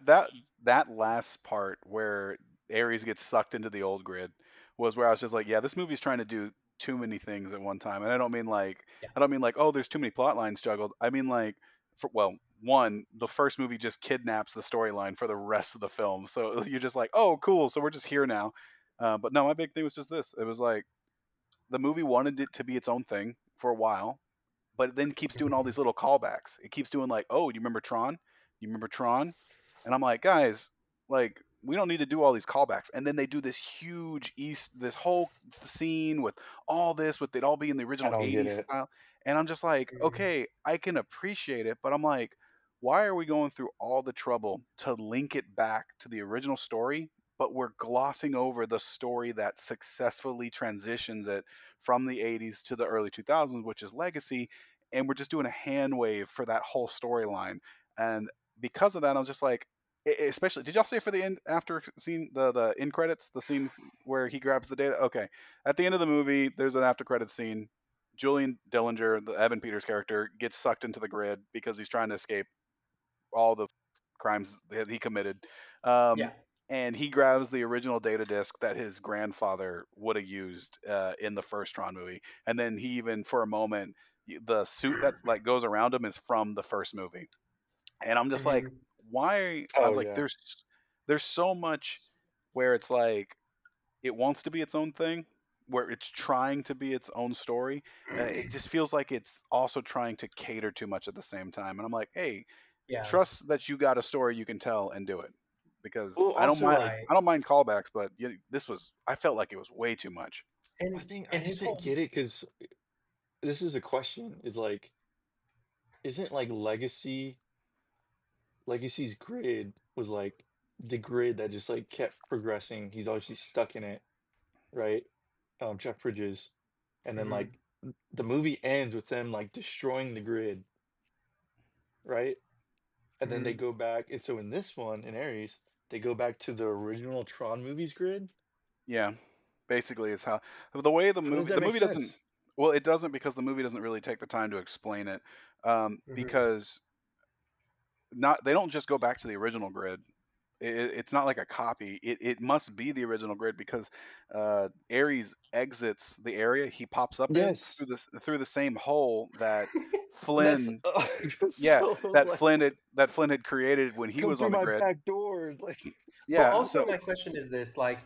that last part where Ares gets sucked into the old grid was where I was just like, yeah, this movie's trying to do too many things at one time. And Yeah. I don't mean like, oh, there's too many plot lines juggled. I mean like well, one, the first movie just kidnaps the storyline for the rest of the film. So you're just like, oh, cool. So we're just here now. But no, my big thing was just this. It was like the movie wanted it to be its own thing for a while, but it then keeps doing all Mhm. these little callbacks. It keeps doing like, oh, you remember Tron? You remember Tron? And I'm like, guys, like we don't need to do all these callbacks. And then they do this this whole scene with all this, with it all being the I original don't get 80s it. style. And I'm just like, Mhm. okay, I can appreciate it, but I'm like, why are we going through all the trouble to link it back to the original story? But we're glossing over the story that successfully transitions it from the 80s to the early 2000s, which is Legacy, and we're just doing a hand wave for that whole storyline. And because of that, I'm just like, especially, did y'all say for the end after scene, the end credits, the scene where he grabs the data? Okay, at the end of the movie, there's an after credits scene. Julian Dillinger, the Evan Peters character, gets sucked into the grid because he's trying to escape all the crimes that he committed. Um, Yeah. and he grabs the original data disk that his grandfather would have used in the first Tron movie. And then he even, for a moment, the suit that like goes around him is from the first movie. And I'm just like, Mhm. why? I was Oh like, yeah. there's so much where it's like it wants to be its own thing, where it's trying to be its own story, and it just feels like it's also trying to cater too much at the same time. And I'm like, hey, Yeah. trust that you got a story you can tell and do it, because Well also Right. I don't mind callbacks, but this was I felt like it was way too much. I And just his didn't whole get it because this is a question is like isn't like Legacy's grid was like the grid that just like kept progressing. He's obviously stuck in it, right? Jeff Bridges. And then Mhm. like the movie ends with them like destroying the grid, right? And then they Mhm. go back. And so in this one, in Ares, they go back to the original Tron movies grid. Yeah, basically is how the way How does the that make movie doesn't. sense? Well, it doesn't because the movie doesn't really take the time to explain it. Mhm. Because not they don't just go back to the original grid. It's not like a copy. It must be the original grid because Ares exits the area he pops up in Yes. through the same hole that That's Flynn, yeah, so like that Flynn had created when he come was through on the my grid. back door. Like But Yeah. also So, my question is this, like,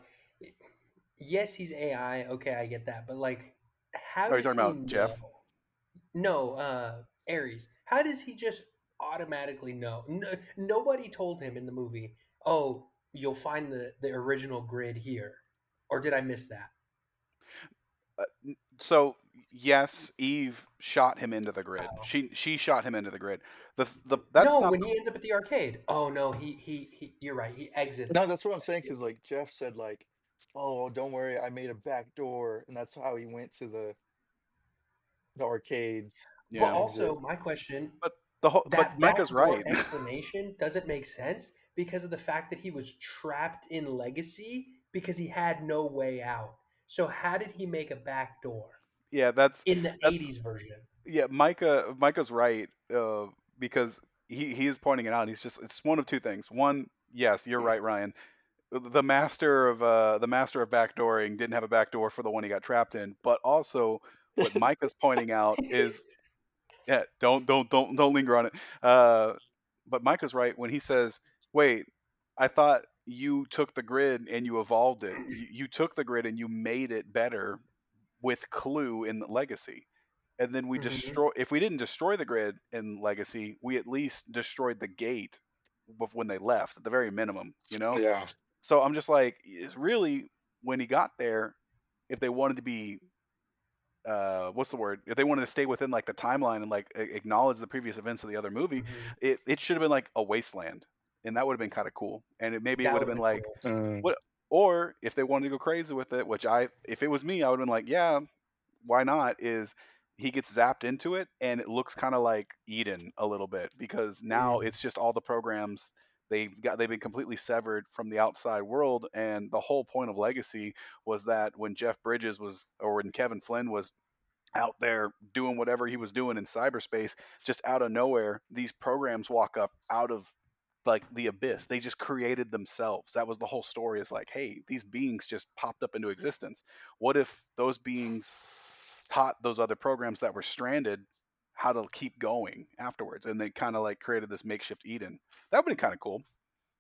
yes, he's AI, okay, I get that, but like how are you does talking he about Jeff? know? No, Ares. How does he just automatically know? No, nobody told him in the movie, "Oh, you'll find the original grid here." Or did I miss that? So yes, Eve shot him into the grid. Oh. She shot him into the grid. The that's No, not when he ends up at the arcade. Oh no, he you're right. He no, exits. that's what I'm saying. Cause like Jeff said, like, oh, don't worry, I made a back door, and that's how he went to the arcade But yeah. also exit. my question, But but that Micah's backdoor right. explanation doesn't make sense because of the fact that he was trapped in Legacy because he had no way out. So how did he make a backdoor Yeah, in the that's 80s version? yeah, Micah's right because he is pointing it out. He's just it's one of two things. One, yes, you're right, Ryan. the master of backdooring didn't have a backdoor for the one he got trapped in, but also what Micah's pointing out is, yeah, don't linger on it. Uh, but Micah's right when he says, "Wait, I thought you took the grid and you evolved it. You took the grid and you made it better with Clue in Legacy." And then we Hmm. destroy. If we didn't destroy the grid in Legacy, we at least destroyed the gate when they left, at the very minimum. You know. Yeah. So I'm just like, it's really when he got there, if they wanted to be what's the word? If they wanted to stay within like the timeline and like acknowledge the previous events of the other movie, Hmm. it should have been like a wasteland, and that would have been kind of cool. And maybe it That would would have have been been like cool. Mm. what, or if they wanted to go crazy with it, which if it was me, I would have been like, yeah, why not? Is he gets zapped into it, and it looks kind of like Eden a little bit because now Mm. it's just all the programs they've been completely severed from the outside world, and the whole point of Legacy was that when Jeff Bridges was, or when Kevin Flynn was out there doing whatever he was doing in cyberspace, just out of nowhere, these programs walk up out of like the abyss. They just created themselves. That was the whole story. Is like, hey, these beings just popped up into existence. What if those beings taught those other programs that were stranded how to keep going afterwards? And they kind of like created this makeshift Eden. That would be kind of cool.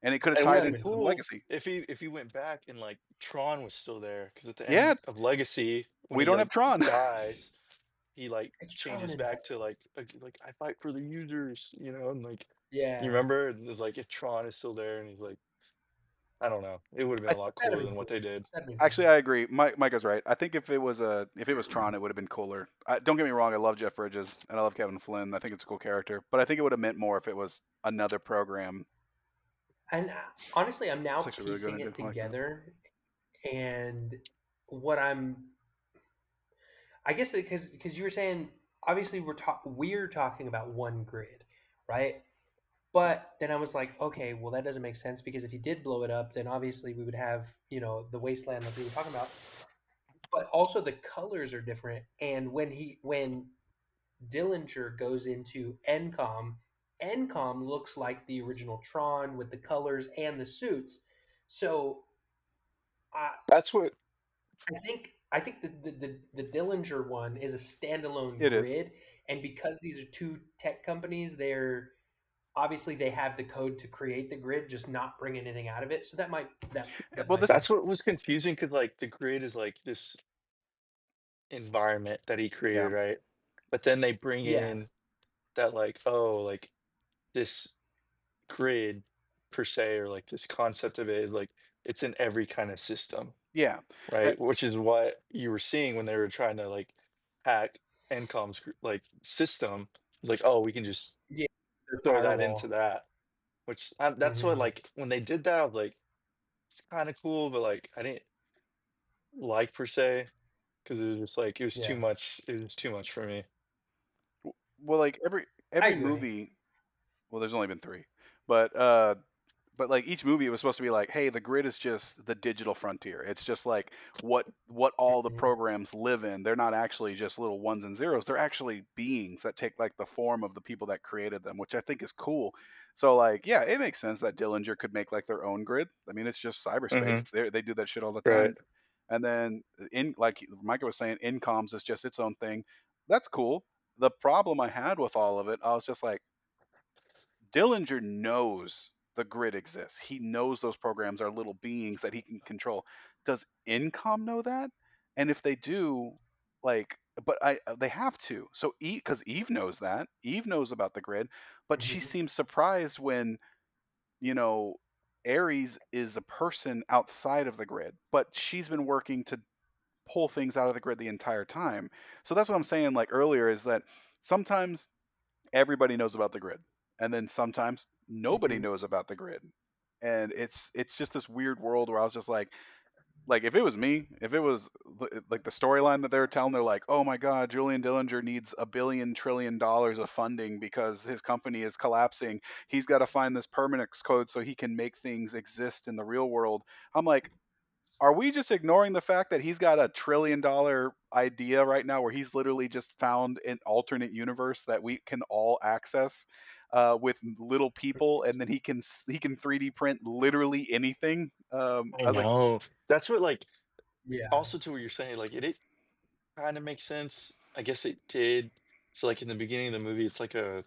And it could have And it would tied have That'd been have into been the cool. cool legacy. if he went back and like Tron was still there, because at the Yeah, end of Legacy, when we he don't have like Tron. dies, he like It's Tron changes and back to like I fight for the users, you know, and like you yeah, remember it's like if Tron is still there and he's like I don't know, it would have been I a lot that'd have cooler been than what cool. they did. That'd been Actually, cool. I agree. Micah's right. I think if it was Tron, it would have been cooler. Don't get me wrong. I love Jeff Bridges and I love Kevin Flynn. I think it's a cool character, but I think it would have meant more if it was another program. And honestly, I'm It's now actually a really good piecing idea. it I like that. together, and what I guess because you were saying obviously we're talking about one grid, right? But then I was like, okay, well that doesn't make sense because if he did blow it up, then obviously we would have the wasteland like we were talking about. But also the colors are different, and when Dillinger goes into NCOM looks like the original Tron with the colors and the suits. So I That's what I think the Dillinger one is a standalone It is. grid, and because these are two tech companies, they're obviously they have the code to create the grid, just not bring anything out of it. So that Well, might this be that's what was confusing because like the grid is like this environment that he yeah created, right? But then they bring yeah. in that like oh like this grid per se or like this concept of it is like it's in every kind of system, yeah. Uh, right? Which is what you were seeing when they were trying to like hack Encom's like system. It's like, oh, we can just Yeah, their throw that into firewall. that. Which that's what Hmm. like when they did that, I was like, it's kind of cool, but like I didn't like per se because it was just like it was too Yeah, much. It was too much for me. well, like I every agree. movie. Well, there's only been three, but like each movie it was supposed to be like, hey, the grid is just the digital frontier. It's just like what all the Hmm. programs live in. They're not actually just little ones and zeros. They're actually beings that take like the form of the people that created them, which I think is cool. So like, yeah, it makes sense that Dillinger could make like their own grid. I mean, it's just cyberspace. Hmm. They do that shit all the Right. time. And then in like Micah was saying, Incoms is just its own thing. That's cool. The problem I had with all of it, I was just like, Dillinger knows the grid exists. He knows those programs are little beings that he can control. Does Incom know that? And if they do, like, but they have to. So Eve, because Eve knows that. Eve knows about the grid, but she Hmm. seems surprised when you know Ares is a person outside of the grid, but she's been working to pull things out of the grid the entire time. So that's what I'm saying. Like earlier, is that sometimes everybody knows about the grid, and then sometimes nobody Hmm. knows about the grid, and it's just this weird world where I was just like if it was me, if it was like the storyline that they were telling, they're like, oh my god, Julian Dillinger needs $1 billion trillion of funding because his company is collapsing. He's got to find this permanence code so he can make things exist in the real world. I'm like, are we just ignoring the fact that he's got $1 trillion idea right now where he's literally just found an alternate universe that we can all access? with little people, and then he can 3D print literally anything. I I was like, know. That's what like Yeah. also to what you're saying, like it kind of makes sense. I guess it did. So like in the beginning of the movie, it's like a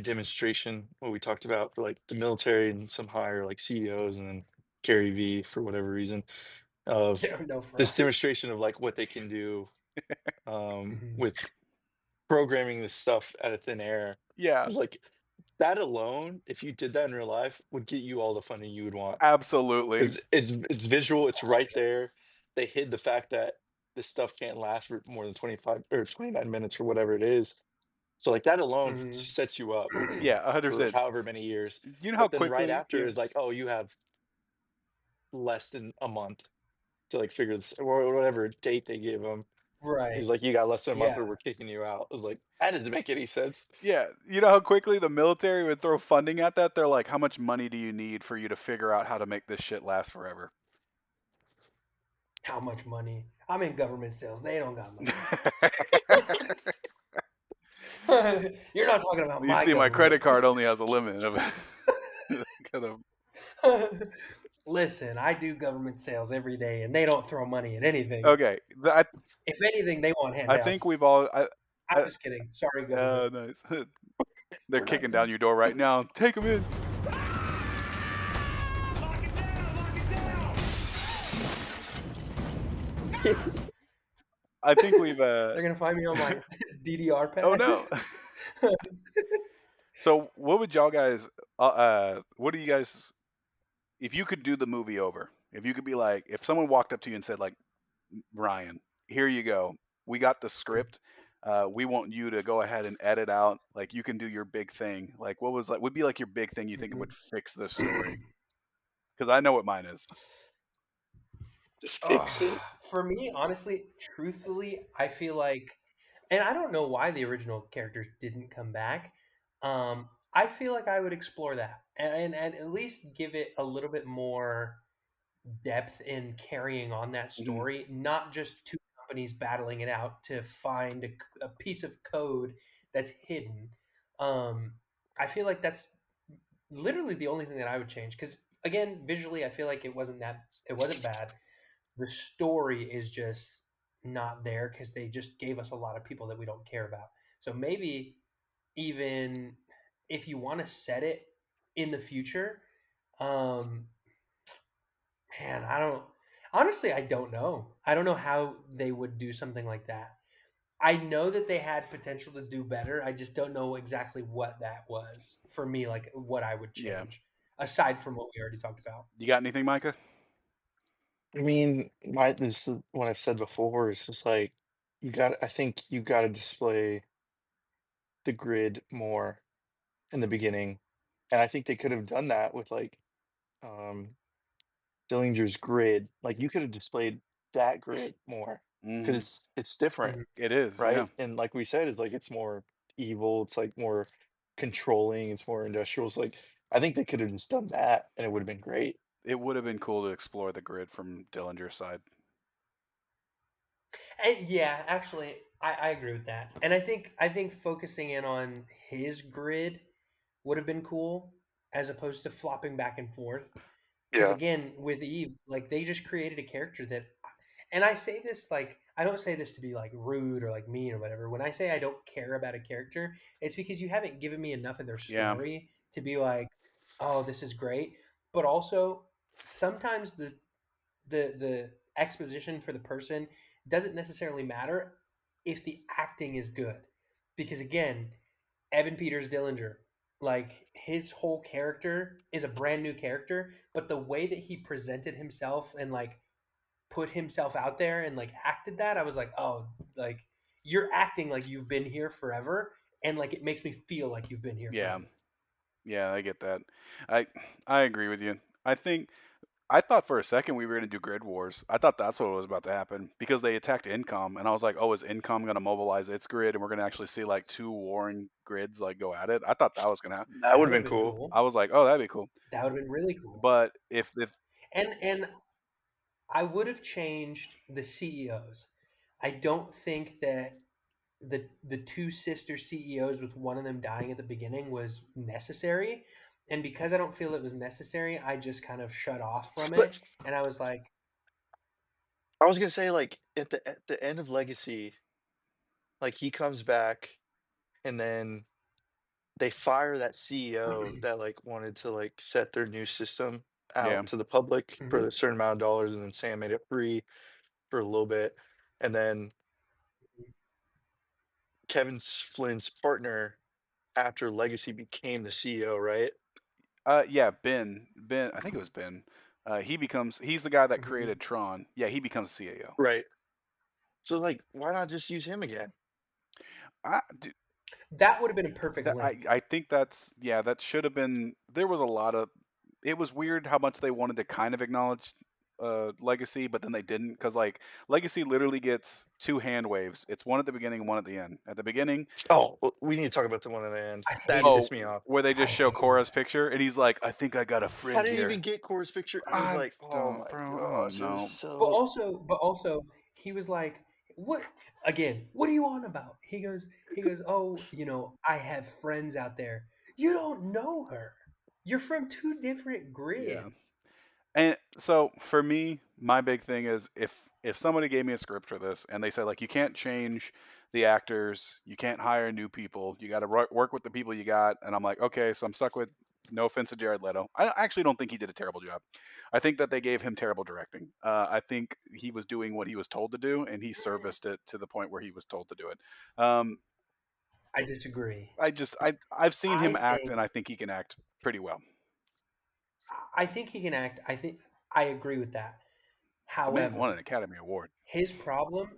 demonstration, what we talked about for like the military and some higher like CEOs and then Gary V for whatever reason of Yeah, no, for this real. demonstration of like what they can do Mhm. with programming this stuff out of thin air. yeah, It's like that alone, if you did that in real life, would get you all the funding you would want absolutely. because it's visual, it's right there. They hid the fact that this stuff can't last for more than 25 or 29 minutes or whatever it is. So like that alone Mhm. sets you up Yeah, 100%. for however many years. You know how But then right quickly? after Yeah. is like, oh, you have less than a month to like figure this or whatever date they give them. Right. He's like, you got less than a month Yeah. or we're kicking you out. I was like, that doesn't make any sense. Yeah, you know how quickly the military would throw funding at that? They're like, how much money do you need for you to figure out how to make this shit last forever? How much money? I'm in government sales. They don't got money. You're not talking about You my see, my credit government. card only has a limit of kind of. Listen, I do government sales every day, and they don't throw money at anything. Okay, If anything, they want I think handouts. we've all. I'm I just kidding. Sorry, government. nice. They're For kicking down nothing. your door right now. Take them in. I think we've. They're gonna find me on my DDR Oh pad. no. So, what would y'all guys? What do you guys? If you could do the movie over, if you could be like, if someone walked up to you and said, like, Ryan, here you go. We got the script. We want you to go ahead and edit out. Like, you can do your big thing. Like, what was like would be like your big thing you think would fix this story? Because I know what mine is. To fix Oh, it. for me, honestly, truthfully, I feel like, and I don't know why the original characters didn't come back. I feel like I would explore that and at least give it a little bit more depth in carrying on that Hmm. story, not just two companies battling it out to find a piece of code that's hidden. Um, I feel like that's literally the only thing that I would change because again, visually, I feel like it wasn't bad. The story is just not there because they just gave us a lot of people that we don't care about. So maybe even if you want to set it in the future, um, man, I don't honestly, I don't know. I don't know how they would do something like that. I know that they had potential to do better. I just don't know exactly what that was for me, like what I would Yeah. change aside from what we already talked about. You got anything, Micah? I mean, this is what I've said before. It's just like I think you got to display the grid more in the beginning, and I think they could have done that with like um, Dillinger's grid. Like you could have displayed that grid more because Hmm. it's different, Mhm. It is. Yeah. right? And like we said, is like it's more evil. It's like more controlling. It's more industrial. It's like I think they could have just done that, and it would have been great. It would have been cool to explore the grid from Dillinger's side. And yeah, actually, I agree with that. And I think focusing in on his grid would have been cool as opposed to flopping back and forth. Because Yeah. again, with Eve, like they just created a character that, and I say this like I don't say this to be like rude or like mean or whatever. When I say I don't care about a character, it's because you haven't given me enough of their Yeah. story to be like, oh, this is great. But also, sometimes the exposition for the person doesn't necessarily matter if the acting is good. Because again, Evan Peters Dillinger, like his whole character is a brand new character, but the way that he presented himself and like put himself out there and like acted that, I was like, oh, like you're acting like you've been here forever, and like it makes me feel like you've been here Yeah. forever. Yeah. I get that. I I agree with you. I thought for a second we were gonna do grid wars. I thought that's what was about to happen because they attacked Incom, and I was like, oh, is Incom gonna mobilize its grid, and we're gonna actually see like two warring grids like go at it? I thought that was gonna happen. That That would would have have been been cool. cool. I was like, oh, that'd be cool. That would have been really cool. But if And I would have changed the CEOs. I don't think that the two sister CEOs with one of them dying at the beginning was necessary. And because I don't feel it was necessary, I just kind of shut off from But it. And I was like, I was gonna say, like, at the end of Legacy, like, he comes back, and then they fire that CEO that, like, wanted to, like, set their new system Yeah. out to the public for mhm. a certain amount of dollars, and then Sam made it free for a little bit, and then Kevin Flynn's partner after Legacy became the CEO, right? Yeah, Ben, I think it was Ben. He's the guy that Mhm. created Tron. Yeah, he becomes CAO. Right. So, like, why not just use him again? I, d- That would have been a perfect that link. I think that's yeah, that should have been. There was a lot of. It was weird how much they wanted to kind of acknowledge Legacy, but then they didn't because like Legacy literally gets two hand waves. It's one at the beginning and one at the end. At the beginning, Oh, well, we need to talk about the one at the end. I That hated oh, pissed me off. where they I just show hated Cora's that. picture and he's like, "I think I got a I friend didn't here." even get Cora's picture. I was I like, "Oh don't, my bro. I don't gosh, it was know. so." But also, he was like, "What again? What are you on about?" He goes, "Oh, I have friends out there. You don't know her. You're from two different Yeah. grids." And so for me, my big thing is if somebody gave me a script for this and they said like you can't change the actors, you can't hire new people, you got to work with the people you got, and I'm like, okay, so I'm stuck with. No offense to Jared Leto, I actually don't think he did a terrible job. I think that they gave him terrible directing. I think he was doing what he was told to do, and he serviced it to the point where he was told to do it. Um, I disagree. I've seen I him act, think and I think he can act pretty well. I think he can act. I agree with that. The man won However, an Academy Award. his problem,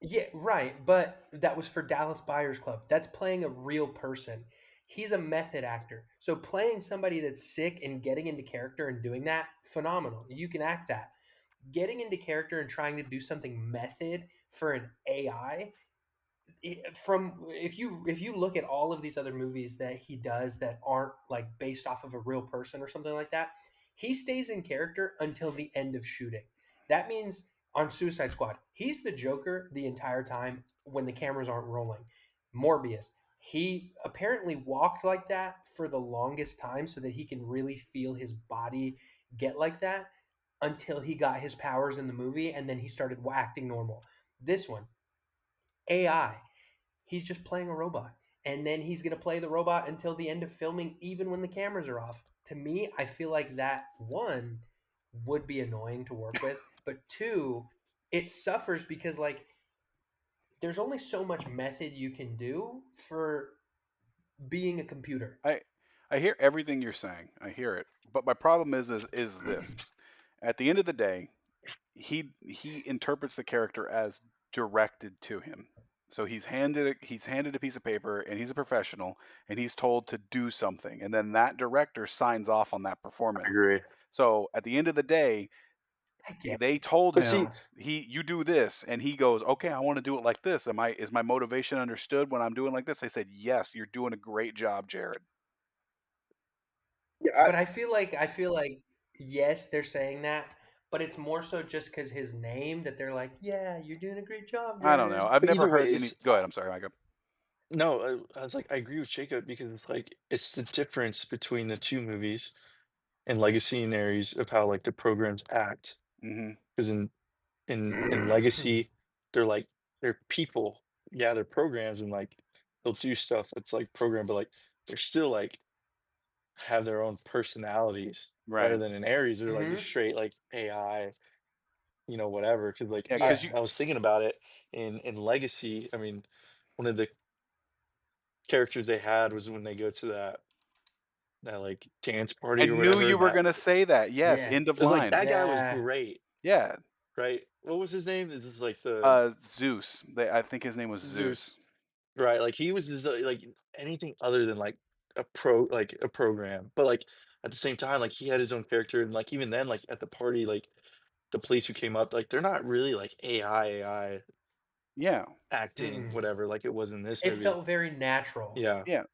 yeah, right, but that was for Dallas Buyers Club. That's playing a real person. He's a method actor. So playing somebody that's sick and getting into character and doing that, phenomenal. You can act that. Getting into character and trying to do something method for an AI, from if you look at all of these other movies that he does that aren't like based off of a real person or something like that, he stays in character until the end of shooting. That means on Suicide Squad, he's the Joker the entire time when the cameras aren't rolling. Morbius, he apparently walked like that for the longest time so that he can really feel his body get like that until he got his powers in the movie and then he started acting normal. This one, AI, he's just playing a robot. And then he's going to play the robot until the end of filming, even when the cameras are off. To me, I feel like that, one, would be annoying to work with, but two, it suffers because, like, there's only so much method you can do for being a computer. I I hear everything you're saying. I hear it. But my problem is this. At the end of the day, he interprets the character as directed to him. So he's handed a piece of paper and he's a professional and he's told to do something and then that director signs off on that I performance. agree. So at the end of the day, I get they told But him see, Yeah. you do this and he goes, "Okay, I want to do it like this. Am I is my motivation understood when I'm doing like this?" They said, "Yes, you're doing a great job, Jared." yeah, But I feel like yes, they're saying that, but it's more so just because his name that they're like, yeah, you're doing a great job, I don't know. Jared. I've but never either heard way, any. it's Go ahead. I'm sorry, Micah. no. I was like, I agree with Jacob because it's like it's the difference between the two movies and Legacy and Ares of how like the programs act. Hmm. Because in Legacy, they're like they're people. Yeah, they're programs and like they'll do stuff that's like programmed, but like they're still like have their own personalities. Rather Right. than in Ares, they're like just Hmm. straight like AI, whatever. Because like Yeah, I because Yeah. you I was thinking about it in Legacy. I mean, one of the characters they had was when they go to that like dance I party or knew whatever, you and were that gonna say that. Yes. Yeah. End of it was like line. that guy was Yeah. great, Yeah. right? What was his name? This is like the Zeus. I think his name was Zeus, Zeus. right? Like he was just like anything other than like a program, but like at the same time, like he had his own character, and like even then, like at the party, like the police who came up, like they're not really like AI Yeah. acting, Mm-mm. whatever, like it was in this It movie. felt very natural. Yeah, Yeah.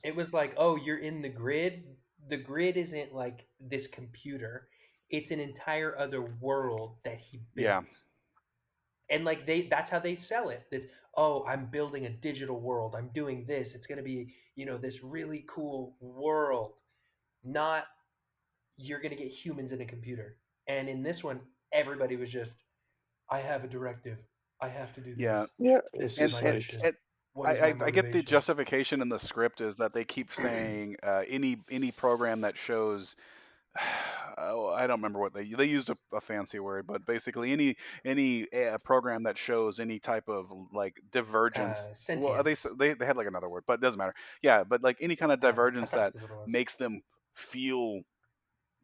It was like, oh, you're in the grid. The grid isn't like this computer. It's an entire other world that he Yeah. built. And like that's how they sell it. It's, oh, I'm building a digital world. I'm doing this. It's going to be, this really cool world. Not, you're going to get humans in a computer. And in this one, everybody was just, I have a directive. I have to do Yeah, this. Yeah, This it's is and just my and like, mission. and What is I my I get the motivation? justification in the script is that they keep saying any program that shows oh, I don't remember what they used a fancy word, but basically any program that shows any type of like divergence. Well, Sentience. they had like another word, but it doesn't matter. Yeah, but like any kind of I don't know. I divergence thought that this is what it was. makes them feel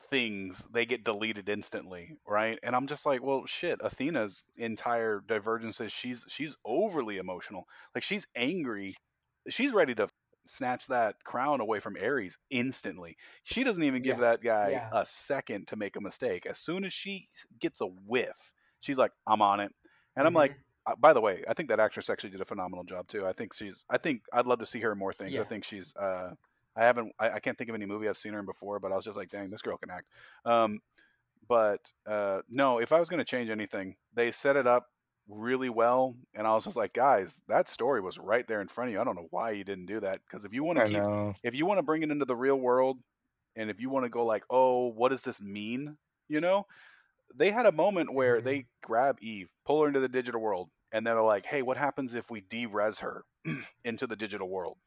things, they get deleted instantly, right? And I'm just like, well, shit. Athena's entire divergence is she's overly emotional. Like she's angry. She's ready to snatch that crown away from Ares instantly. She doesn't even give Yeah. that guy Yeah. a second to make a mistake. As soon as she gets a whiff, she's like, I'm on it. And I'm like, Mm-hmm. by the way, I think that actress actually did a phenomenal job too. I think I'd love to see her in more things. I Yeah. think she's I can't think of any movie I've seen her in before, but I was just like, dang, this girl can act. Um, but no, if I was going to change anything, they set it up really well, and I was just like, guys, that story was right there in front of you. I don't know why you didn't do that, because I know. if you want to bring it into the real world, and if you want to go like, oh, what does this mean? You know, they had a moment where Mm-hmm. they grab Eve, pull her into the digital world, and they're like, hey, what happens if we de-res her into the digital world?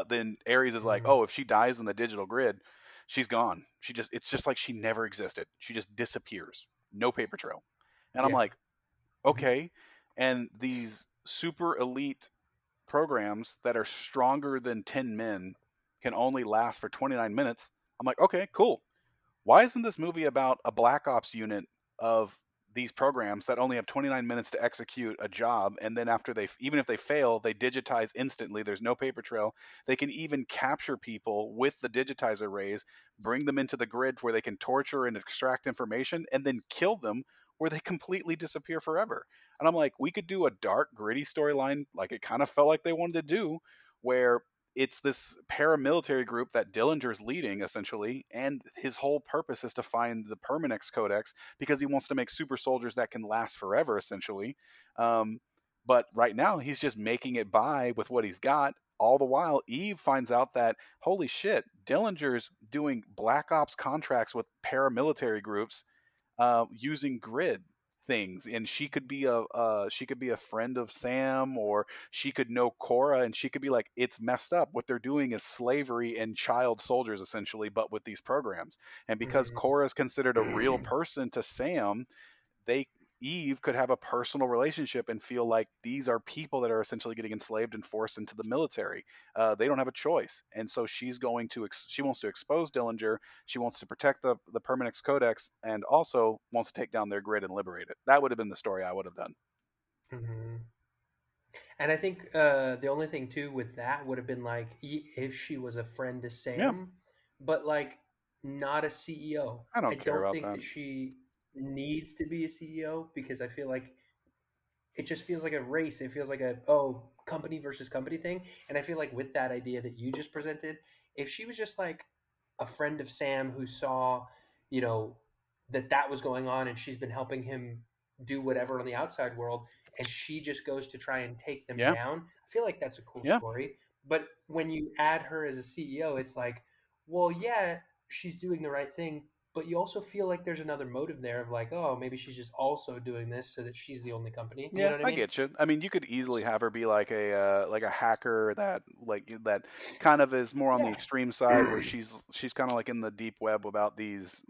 Then Ares is like, Mm-hmm. oh, if she dies in the digital grid, she's gone. It's just like she never existed. She just disappears. No paper trail. And I'm Yeah. like, Mm-hmm. okay. And these super elite programs that are stronger than 10 men can only last for 29 minutes. I'm like, okay, cool. Why isn't this movie about a black ops unit of these programs that only have 29 minutes to execute a job, and then after they, even if they fail, they digitize instantly? There's no paper trail. They can even capture people with the digitizer rays, bring them into the grid where they can torture and extract information, and then kill them where they completely disappear forever. And I'm like, we could do a dark, gritty storyline like it kind of felt like they wanted to do, where it's this paramilitary group that Dillinger's leading essentially, and his whole purpose is to find the Permanex Codex because he wants to make super soldiers that can last forever essentially. Um, but right now he's just making it by with what he's got. All the while, Eve finds out that holy shit, Dillinger's doing black ops contracts with paramilitary groups using grid things, and she could be a friend of Sam, or she could know Cora, and she could be like, it's messed up. What they're doing is slavery and child soldiers essentially, but with these programs. And because Cora is considered a real Mm-hmm. person to Sam, they Eve could have a personal relationship and feel like these are people that are essentially getting enslaved and forced into the military. They don't have a choice, and so she's going to she wants to expose Dillinger. She wants to protect the Permanix Codex, and also wants to take down their grid and liberate it. That would have been the story I would have done. Mm-hmm. And I think the only thing too with that would have been like, if she was a friend to Yeah, Sam, but like not a CEO. I I don't care don't about think that. that she needs to be a CEO, because I feel like it just feels like a race. It feels like a, oh, company versus company thing. And I feel like with that idea that you just presented, if she was just like a friend of Sam who saw, you know, that was going on, and she's been helping him do whatever on the outside world, and she just goes to try and take them Yeah, down, I feel like that's a cool yeah. story. But when you add her as a CEO, it's like, well, yeah, she's doing the right thing, but you also feel like there's another motive there of like, oh, maybe she's just also doing this so that she's the only company. You Yeah, know what I I mean? get you. I mean, you could easily have her be like a hacker that that kind of is more on the Yeah. extreme side, where she's kind of like in the deep web about this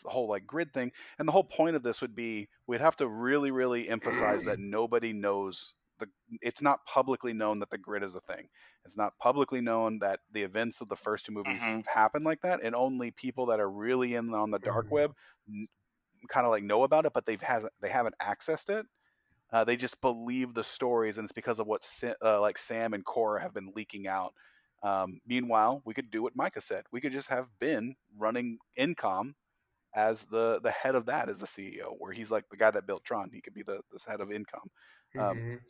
whole like grid thing. And the whole point of this would be we'd have to really emphasize that nobody knows the it's not publicly known that the grid is a thing. It's not publicly known that the events of the first two movies Hmm. happen like that, and only people that are really in on the dark Mhm. web kind of like know about it, but they haven't accessed it. They just believe the stories, and it's because of what like Sam and Cora have been leaking out. Meanwhile, we could do what Micah said. We could just have Ben running Incom as the head of that, as the CEO, where he's like the guy that built Tron. He could be the head of Incom. Um, Mhm.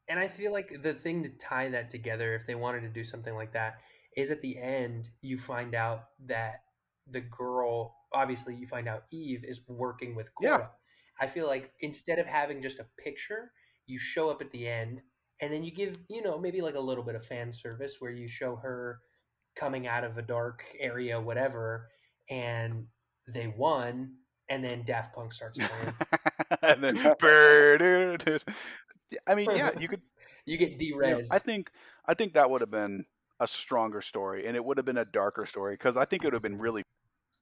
And I feel like the thing to tie that together, if they wanted to do something like that, is at the end you find out that the girl, obviously, you find out Eve is working with yeah, Cora. I feel like instead of having just a picture, you show up at the end, and then you give, maybe like a little bit of fan service where you show her coming out of a dark area, whatever, and they won, and then Daft Punk starts playing. And then, I mean, yeah, you could, You get you know, derezed. I think that would have been a stronger story, and it would have been a darker story because I think it would have been Mhm. really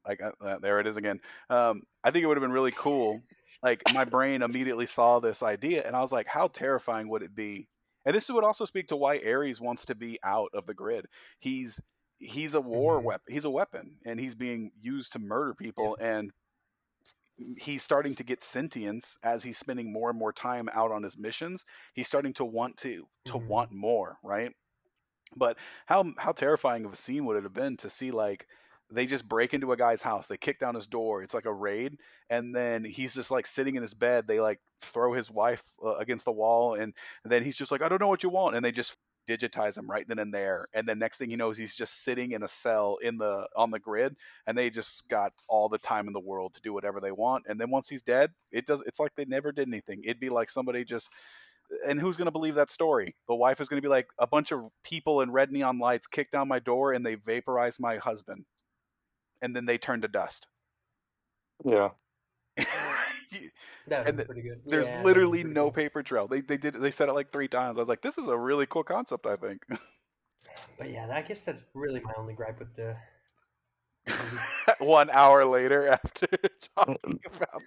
like there it is again. I think it would have been really cool. Like my brain immediately saw this idea, and I was like, how terrifying would it be? And this would also speak to why Ares wants to be out of the grid. He's he's a war Mhm. weapon. He's a weapon, and he's being used to murder Yeah. people. And he's starting to get sentience as he's spending more and more time out on his missions. He's starting to want Mhm. more, right? But how terrifying of a scene would it have been to see like they just break into a guy's house, they kick down his door, it's like a raid, and then he's just like sitting in his bed, they like throw his wife against the wall, and then he's just like, I don't know what you want, and they just digitize him right then and there, and then next thing he knows he's just sitting in a cell in the on the grid, and they just got all the time in the world to do whatever they want, and then once he's dead, it's like they never did anything. It'd be like somebody just, and who's going to believe that story? The wife is going to be like, a bunch of people in red neon lights kicked down my door and they vaporized my husband, and then they turned to dust. Yeah. That would have And been pretty good. there's Yeah, that would have been literally pretty no cool. paper trail. They said it like 3 times. I was like, this is a really cool concept. I think. But yeah, I guess that's really my only gripe with the movie. 1 hour later, after talking about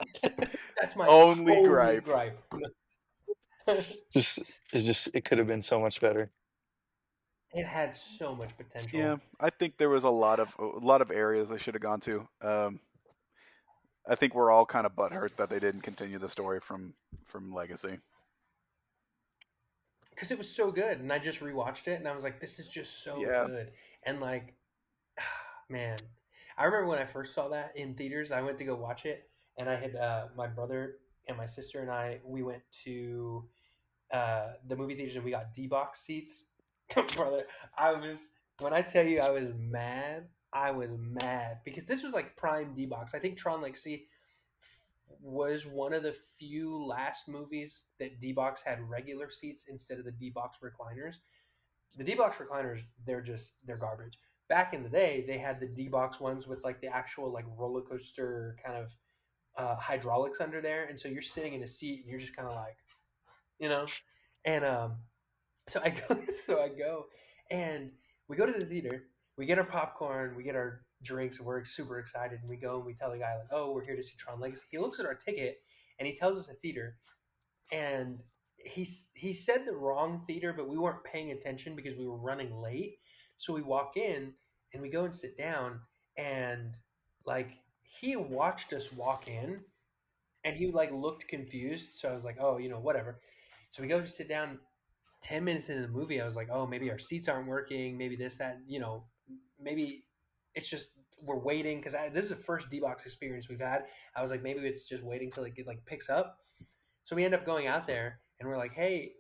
That's my only only gripe. gripe. Just it could have been so much better. It had so much Yeah, potential. I think there was a lot of areas they should have gone to. I think we're all kind of butthurt that they didn't continue the story from Legacy. Because it was so good, and I just rewatched it, and I was like, "This is just so Yeah, good." And like, man, I remember when I first saw that in theaters. I went to go watch it, and I had my brother and my sister and we went to the movie theaters, and we got D box seats. Brother, I was when I tell you I was mad, I was mad because this was like prime D box. I think Tron Legacy was one of the few last movies that D box had regular seats instead of the D box recliners. The D box recliners, they're garbage. Back in the day, they had the D box ones with like the actual like roller coaster kind of hydraulics under there, and so you're sitting in a seat and you're just kind of like, you know, and so I go, and we go to the theater. We get our popcorn, we get our drinks, and we're super excited. And we go and we tell the guy like, "Oh, we're here to see Tron Legacy." He looks at our ticket and he tells us a theater, and he said the wrong theater, but we weren't paying attention because we were running late. So we walk in and we go and sit down, and like he watched us walk in, and he like looked confused. So I was like, "Oh, whatever." So we go to sit down, 10 minutes into the movie, I was like, oh, maybe our seats aren't working. Maybe this, that, maybe it's just we're waiting because this is the first D box experience we've had. I was like, maybe it's just waiting till it like picks up. So we end up going out there and we're like, hey,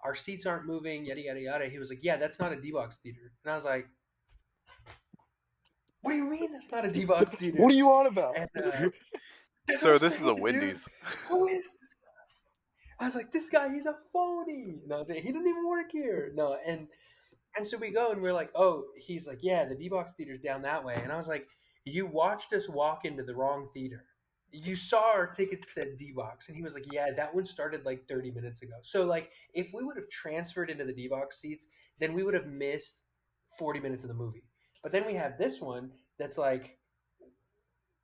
our seats aren't moving, yada, yada, yada. He was like, yeah, that's not a D box theater. And I was like, what do you mean that's not a D box What are theater? you on about? And that's what I sir, was this is saying, a dude. Wendy's. Who is this? I was like, this guy, he's a phony. And I was like, he didn't even work here. No, and so we go and we're like, oh, he's like, yeah, the D box theater's down that way. And I was like, you watched us walk into the wrong theater. You saw our tickets said D box. And he was like, yeah, that one started like 30 minutes ago. So, like, if we would have transferred into the D box seats, then we would have missed 40 minutes of the movie. But then we have this one that's like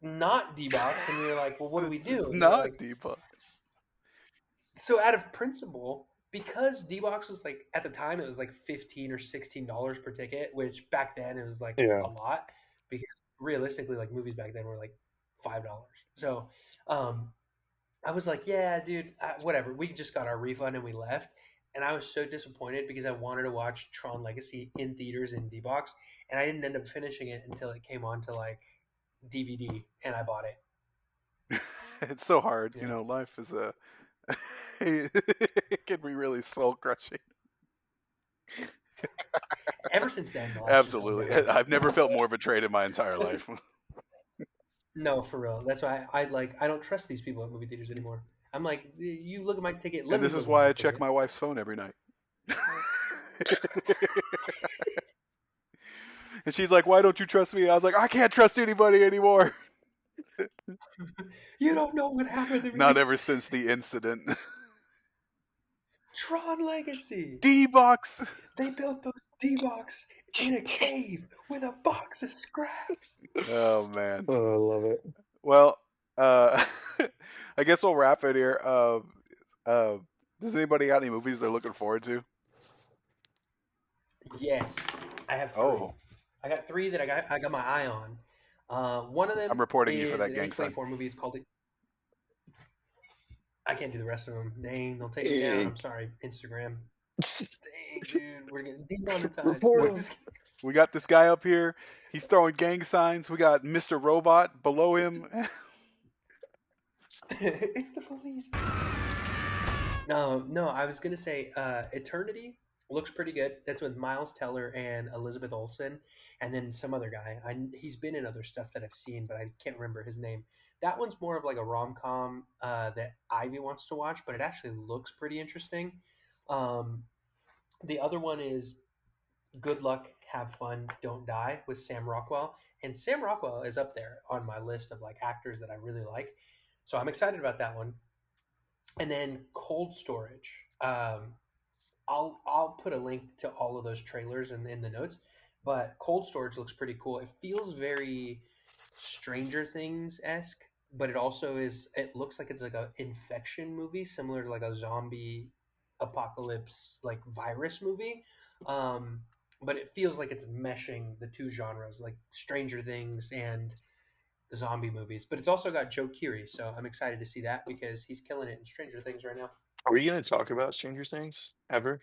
not D box. And we were like, well, what do we It's do? And they're not like, debug. so out of principle, because D box was like at the time it was like $15 or $16 per ticket, which back then it was like Yeah. a lot because realistically, like movies back then were like $5. So um, I was like, yeah, dude, whatever. We just got our refund and we left. And I was so disappointed because I wanted to watch Tron Legacy in theaters in D box, and I didn't end up finishing it until it came on to like DVD, and I bought it. It's so hard, Yeah. life is a it can be really soul crushing. Ever since then, the life's just been Absolutely. better. I've never felt more betrayed in my entire life. No, for real. That's why I don't trust these people at movie theaters anymore. I'm like, you look at my ticket. Let And me this is look at why my I check ticket. my wife's phone every night. And she's like, "Why don't you trust me?" I was like, "I can't trust anybody anymore." You don't know what happened to Not me. ever since the incident. Tron Legacy. D-box. They built those D-box in a cave with a box of scraps. Oh man. Oh, I love it. Well, uh, I guess we'll wrap it here. Uh, does anybody got any movies they're looking forward to? Yes, I have three. Oh, I got three that I got my eye on. One of I'm them reporting you for is that an gang sign. A24 movie. It's called. I can't do the rest of them. Dang, they'll take me down. Hey, I'm sorry, Instagram. Dang, dude, we're getting demonetized. report No, We him. just we got this guy up here. He's throwing gang signs. We got Mr. Robot below him. it's the police. No, I was gonna say Eternity looks pretty good. That's with Miles Teller and Elizabeth Olsen, and then some other guy. He's been in other stuff that I've seen, but I can't remember his name. That one's more of like a rom com that Ivy wants to watch, but it actually looks pretty interesting. Um, the other one is Good Luck, Have Fun, Don't Die with Sam Rockwell, and Sam Rockwell is up there on my list of like actors that I really like. So I'm excited about that one. And then Cold Storage. I'll put a link to all of those trailers in the notes. But Cold Storage looks pretty cool. It feels very Stranger Things esque, but it also is. It looks like it's like a infection movie, similar to like a zombie apocalypse like virus movie. Um, but it feels like it's meshing the two genres, like Stranger Things and zombie movies. But it's also got Joe Keery, so I'm excited to see that because he's killing it in Stranger Things right now. Are we going to talk about Stranger Things ever?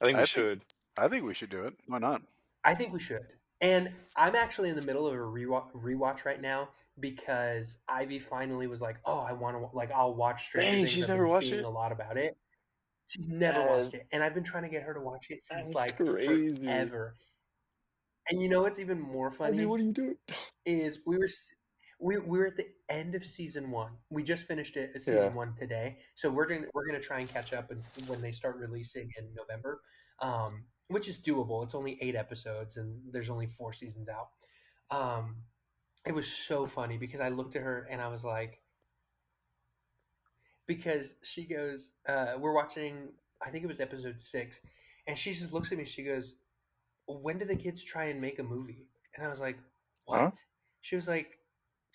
I think we I think should. I think we should do it. Why not? I think we should. And I'm actually in the middle of a rewatch right now because Ivy finally was like, "Oh, I want to like I'll watch Stranger Dang, Things. she's I've never been watched seeing it? a lot about it." She's never That, watched it, and I've been trying to get her to watch it since that's like crazy. forever. And you know what's even more I mean, funny what are you doing? is we were at the end of season one. We just finished it Yeah. season one today, so we're gonna try and catch up and when they start releasing in November, which is doable. It's only 8 episodes and there's only 4 seasons out. Um, it was so funny because I looked at her and I was like, because she goes, we're watching. I think it was episode 6, and she just looks at me. She goes, "When do the kids try and make a movie?" And I was like, Huh? "What?" She was like,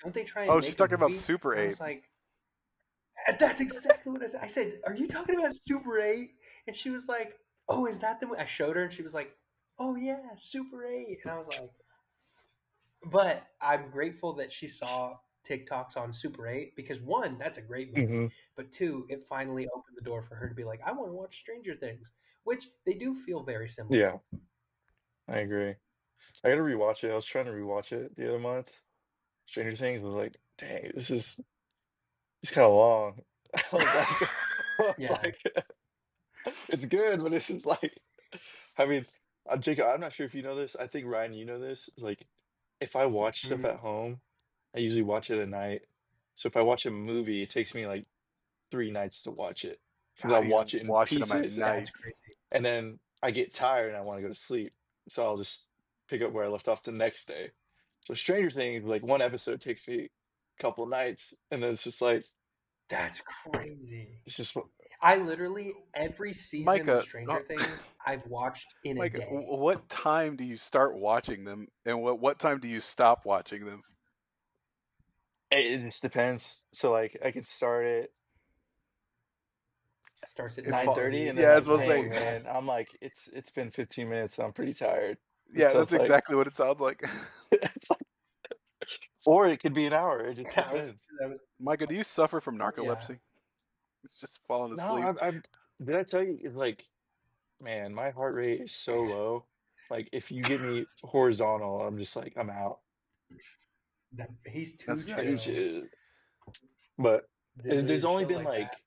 "Don't they try and Oh, she's make a talking about movie?" Super And I 8. was like, "That's exactly what I said." I said, "Are you talking about Super 8?" And she was like, "Oh, is that the?" I showed her, and she was like, "Oh yeah, Super 8." And I was like, but I'm grateful that she saw TikToks on Super 8 because one, that's a great movie, Hmm. but two, it finally opened the door for her to be like, I want to watch Stranger Things, which they do feel very similar. Yeah, I agree. I gotta rewatch it. I was trying to rewatch it the other month. Stranger Things. I was like, dang, this is it's kind of long. I was like, I was Yeah. like, it's good, but it's just like, I mean, Jacob, I'm not sure if you know this. I think Ryan, you know this. Is like, if I watch stuff Mhm. at home, I usually watch it at night. So if I watch a movie, it takes me like 3 nights to watch it because God, I'll he's watch it in watching them at pieces, night. That's crazy. and then I get tired and I want to go to sleep. So I'll just pick up where I left off the next day. So Stranger Things, like one episode takes me a couple nights, and then it's just like That's crazy. it's just I literally, every season of Micah, Stranger Things, I've watched in a Micah, day. what time do you start watching them, and what time do you stop watching them? it just depends. So like I can start at Starts at It nine fall, thirty, 9:30 and and then yeah, I was ends at like, supposed to dang say, 9:45. man, I'm like it's been 15 minutes. I'm pretty tired. And yeah, so that's it's like exactly what it sounds like. it's like, or it could be an hour. It just That was depends. that was Micah, do you suffer from yeah. narcolepsy? It's just falling No, asleep. I'm. Did I tell you? It's like, man, my heart rate is so low. Like if you get me horizontal, I'm just like I'm out. He's too That's Like, chill. but there's Dude, only chill been like that. like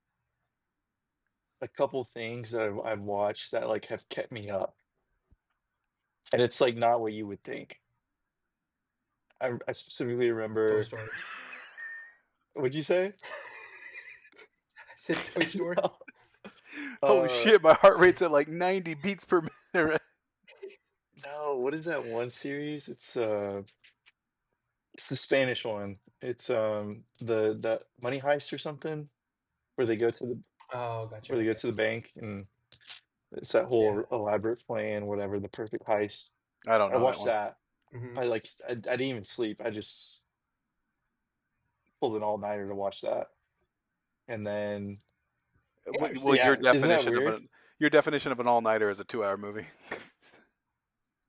a couple things that I've watched that like have kept me up, and it's like not what you would think. I specifically Toy remember. Story. What'd you say? I said Toy Story. No. Holy Uh, shit, my heart rate's at like 90 beats per minute. no. What is that one series? It's the Spanish one. It's the Money Heist or something, where they go to the Oh, gotcha. where they go Okay. to the bank, and it's that Yeah. whole elaborate plan, whatever, the perfect heist. I don't I know that watched one. that. Hmm. I didn't even sleep. I just pulled an all-nighter to watch that. And then Well, yeah, isn't that weird? your definition of an all-nighter is a 2-hour movie.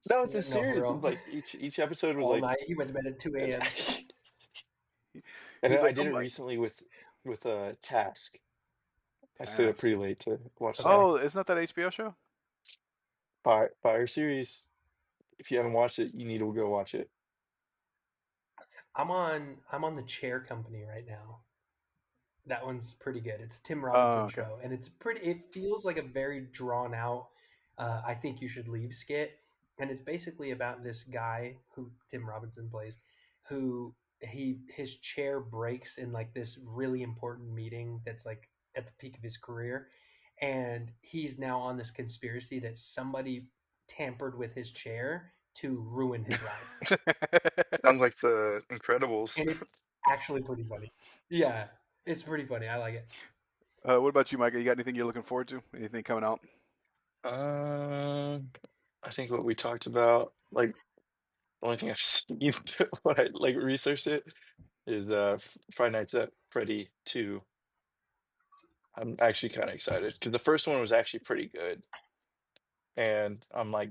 No, it's a No, for series. real. Like each episode was All like night. He went to bed at 2 a.m. and He's I like, did I'm it like, recently with a Task. I stayed up Task. pretty late to watch Okay. that. Oh, isn't that HBO show? Fire series. If you haven't watched it, you need to go watch it. I'm on the Chair Company right now. That one's pretty good. It's a Tim Oh, Robinson okay. show, and it's pretty. It feels like a very drawn out. I think you should leave skit, and it's basically about this guy who Tim Robinson plays, who his chair breaks in like this really important meeting that's like at the peak of his career, and he's now on this conspiracy that somebody tampered with his chair to ruin his life, Sounds like the Incredibles. and it's actually pretty funny. Yeah, it's pretty funny. I like it. What about you, Micah? You got anything you're looking forward to? Anything coming out? Um, I think what we talked about, like the only thing I've seen when I like researched it is Friday Nights at Freddy 2. I'm actually kind of excited because the first one was actually pretty good, and I'm like,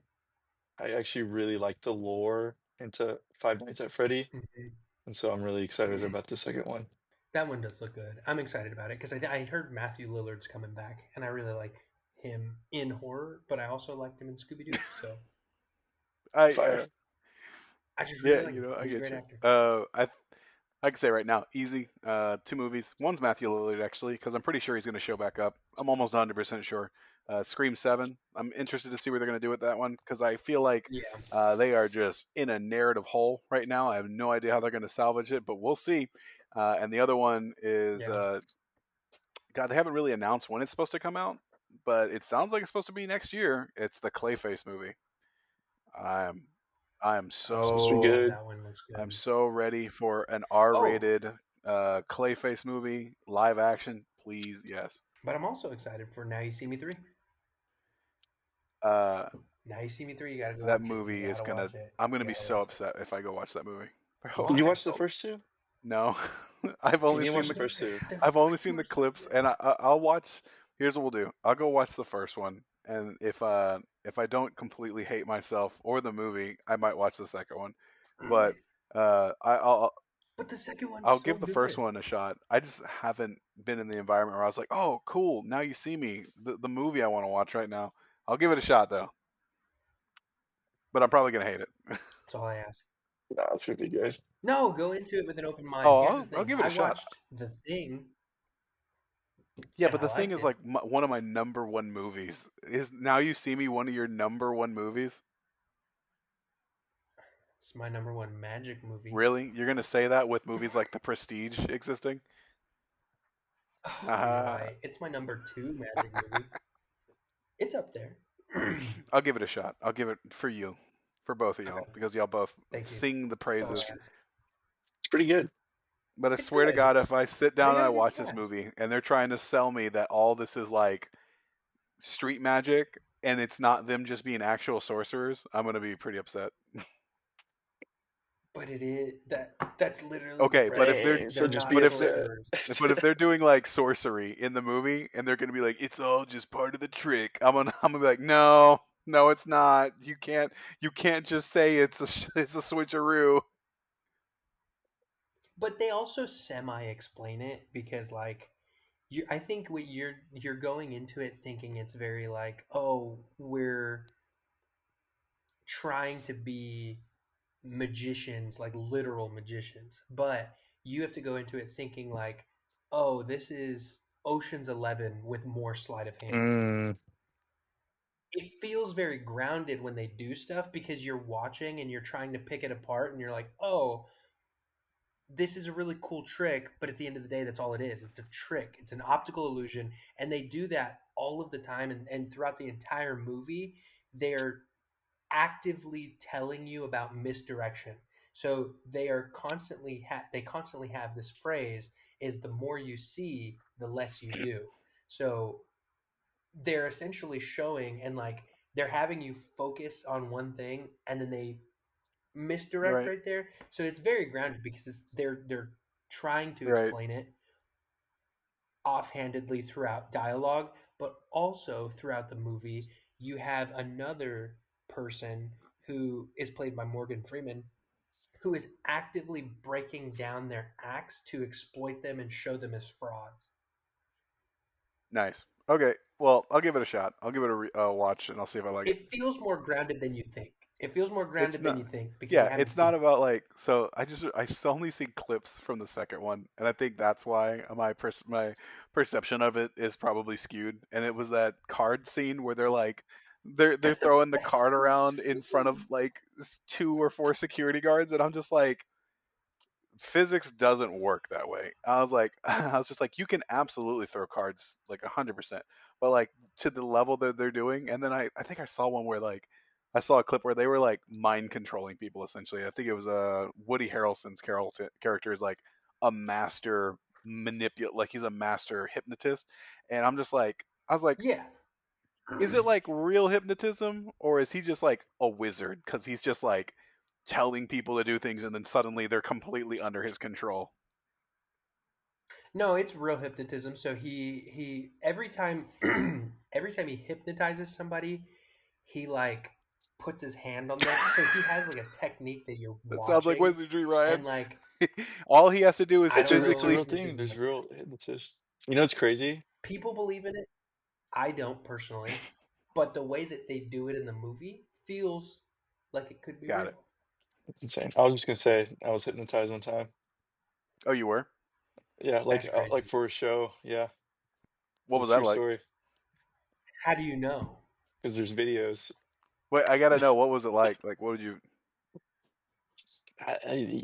I actually really like the lore into Five Nights at Freddy, Mhm. and so I'm really excited about the second one. That one does look good. I'm excited about it because I heard Matthew Lillard's coming back, and I really like him in horror, but I also liked him in Scooby Doo. So I Fire. I just really Yeah, like him. I He's a get great you. actor. I can say right now, easy. 2 movies. One's Matthew Lillard actually, because I'm pretty sure he's going to show back up. I'm almost 100% sure. Scream 7. I'm interested to see what they're going to do with that one because I feel like Yeah, they are just in a narrative hole right now. I have no idea how they're going to salvage it, but we'll see. And the other one is yeah. God. They haven't really announced when it's supposed to come out, but it sounds like it's supposed to be next year. It's the Clayface movie. I'm I'm It's supposed to be good. That one looks I'm good. so ready for an Oh, R-rated Clayface movie, live action. Please, yes. but I'm also excited for Now You See Me 3. Uh, Now You See Me 3, you gotta go that watch it. You movie is gotta gonna. watch it. I'm You gonna be gotta so watch it. upset if I go watch that movie. Bro, You Why? watched the so first two? no. I've You only need to seen watch the the. first two. The I've only first two seen the are so clips, good. and I'll watch. Here's what we'll do. I'll go watch the first one, and if I don't completely hate myself or the movie, I might watch the second one. But But the second one's I'll so give the first good. one a shot. I just haven't been in the environment where I was like, oh, cool. Now you see me. The movie I want to watch right now. I'll give it a shot though, but I'm probably gonna hate it. That's all I ask. No, it's gonna be good. No, go into it with an open mind. Oh, Here's the I'll thing. give it I a shot. watched The Thing Yeah, and but I the thing liked is, it. like, one of my number one movies is Now You See Me. One of your number one movies? It's my number one magic movie. Really? You're gonna say that with movies like The Prestige existing? Oh, you're Uh, right. It's my number two magic movie. It's up there. I'll give it a shot. I'll give it for you, for both of y'all, Okay, because y'all both thank you. sing the That's all praises. I ask. It's pretty good. But I It's swear to good. God, if I sit They down and got I a good watch this cast. movie and they're trying to sell me that all this is like street magic and it's not them just being actual sorcerers, I'm gonna be pretty upset. But it is that's literally the Okay, premise. So They're just not be but if they upset. sorcerers. but if they're doing like sorcery in the movie and they're gonna be like it's all just part of the trick, I'm gonna be like no it's not. You can't just say it's a switcheroo. But they also semi explain it because like I think what you're going into it thinking it's very like, oh, we're trying to be magicians, like literal magicians. But you have to go into it thinking like, oh, this is Ocean's 11 with more sleight of hand. Mm, it feels very grounded when they do stuff because you're watching and you're trying to pick it apart and you're like, oh, this is a really cool trick, but at the end of the day, that's all it is. It's a trick. It's an optical illusion, and they do that all of the time. And throughout the entire movie, they're actively telling you about misdirection. So they constantly have this phrase: "Is the more you see, the less you do." So they're essentially showing and like they're having you focus on one thing, and then they misdirect Right, right there. So it's very grounded because they're trying to right. explain it offhandedly throughout dialogue, but also throughout the movie, you have another person who is played by Morgan Freeman who is actively breaking down their acts to exploit them and show them as frauds. Nice. Okay. Well, I'll give it a shot. I'll give it a watch, and I'll see if I like it. It feels more grounded than you think. It feels more It's grounded than not. you think because you Yeah, haven't it's seen not it. about like. So I just only see clips from the second one, and I think that's why my perception of it is probably skewed. And it was that card scene where they're That's the throwing the best card thing I've around in front of seen. like two or four security guards, and I'm just like, physics doesn't work that way. I was like, I was just like, you can absolutely throw cards like 100%, but like to the level that they're doing. And then I think I saw one where like I saw a clip where they were like mind controlling people essentially. I think it was Woody Harrelson's character is like a master like he's a master hypnotist, and I'm just like, I was like, Yeah. is it like real hypnotism or is he just like a wizard because he's just like telling people to do things and then suddenly they're completely under his control? No, it's real hypnotism. So he every time every time he hypnotizes somebody, he like puts his hand on them. So he has like a technique that you're That sounds like watching, wizardry, and Ryan. like All he has to do is I don't know It's a if physically. real thing. hypnotism There's like that. real hypnotists. You know what's crazy? People believe in it. I don't personally, but the way that they do it in the movie feels like it could be Got it. real. It's insane. I was just gonna say I was hypnotized one time. Oh, you were? Yeah, That's like crazy. for a show. Yeah, What it's was a that true like? story. How do you know? Because there's videos. Wait, I gotta know, what was it like? Like, what did you?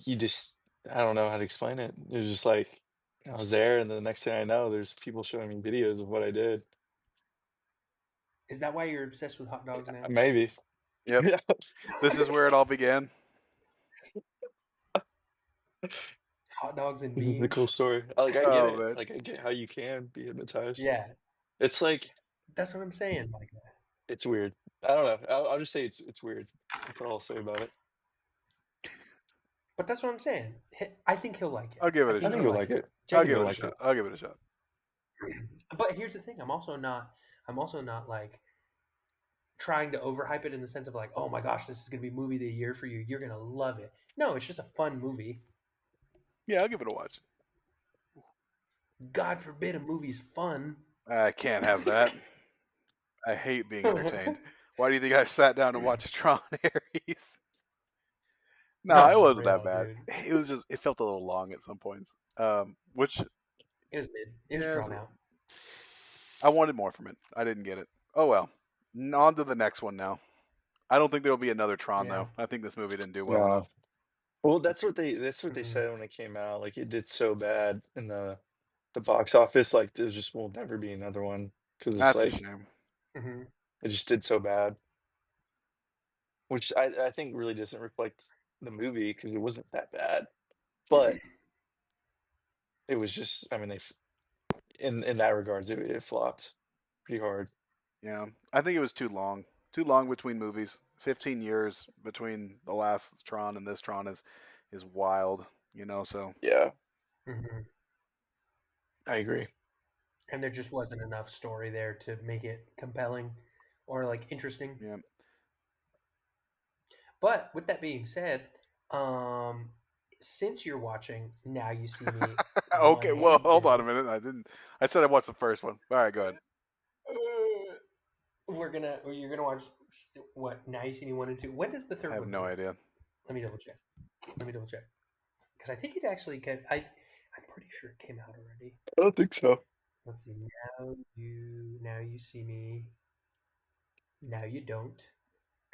You just I don't know how to explain it. It was just like I was there, and the next thing I know, there's people showing me videos of what I did. Is that why you're obsessed with hot dogs now? Maybe. Yep. Yeah, This is where it all began. Hot dogs and it's a cool beans. story. Like I get Oh it. man. Like I get how you can be hypnotized. Yeah, It's like that's what I'm saying. Like, it's weird. I don't know. I'll just say it's weird. That's all I'll say about it. but that's what I'm saying. I think he'll like it. I'll give I it a I think think shot. he'll you'll like like it. it. I I'll think give you'll it a like shot. it. I'll give it a shot. But here's the thing: I'm also not. I'm also not like trying to overhype it in the sense of like, oh my gosh, this is gonna be movie of the year for you. You're gonna love it. No, it's just a fun movie. Yeah, I'll give it a watch. God forbid a movie's fun. I can't have that. I hate being entertained. Why do you think I sat down and watched Tron Ares? No, No, it for wasn't that real, bad. dude. It was just it felt a little long at some points. Which It was mid. It was yeah, drawn out. I wanted more from it. I didn't get it. Oh well. On to the next one now. I don't think there'll be another Tron Yeah. though. I think this movie didn't do well No. enough. Well, I think that's what they Hmm. said when it came out. Like it did so bad in the box office. Like there's just will never be another one because that's a like shame. Hmm. it just did so bad. Which I think really doesn't reflect the movie because it wasn't that bad. But it was just I mean in that regards it flopped pretty hard. Yeah, I think it was too long. Too long between movies. 15 years between the last Tron and this Tron is wild. So Yeah, Hmm. I agree. And there just wasn't enough story there to make it compelling or like interesting. yeah. But with that being said, um, since you're watching Now You See Me One Okay, well, and hold on a Two, minute. I didn't. I said I watched the first one. All right, go ahead. you're gonna watch what Now You See Me One and Two. When does the I third have one no come out? idea. Let me double check. Let me double check because I think it actually came. I'm pretty sure it came out already. I don't think so. Let's see. Now you see me Now You Don't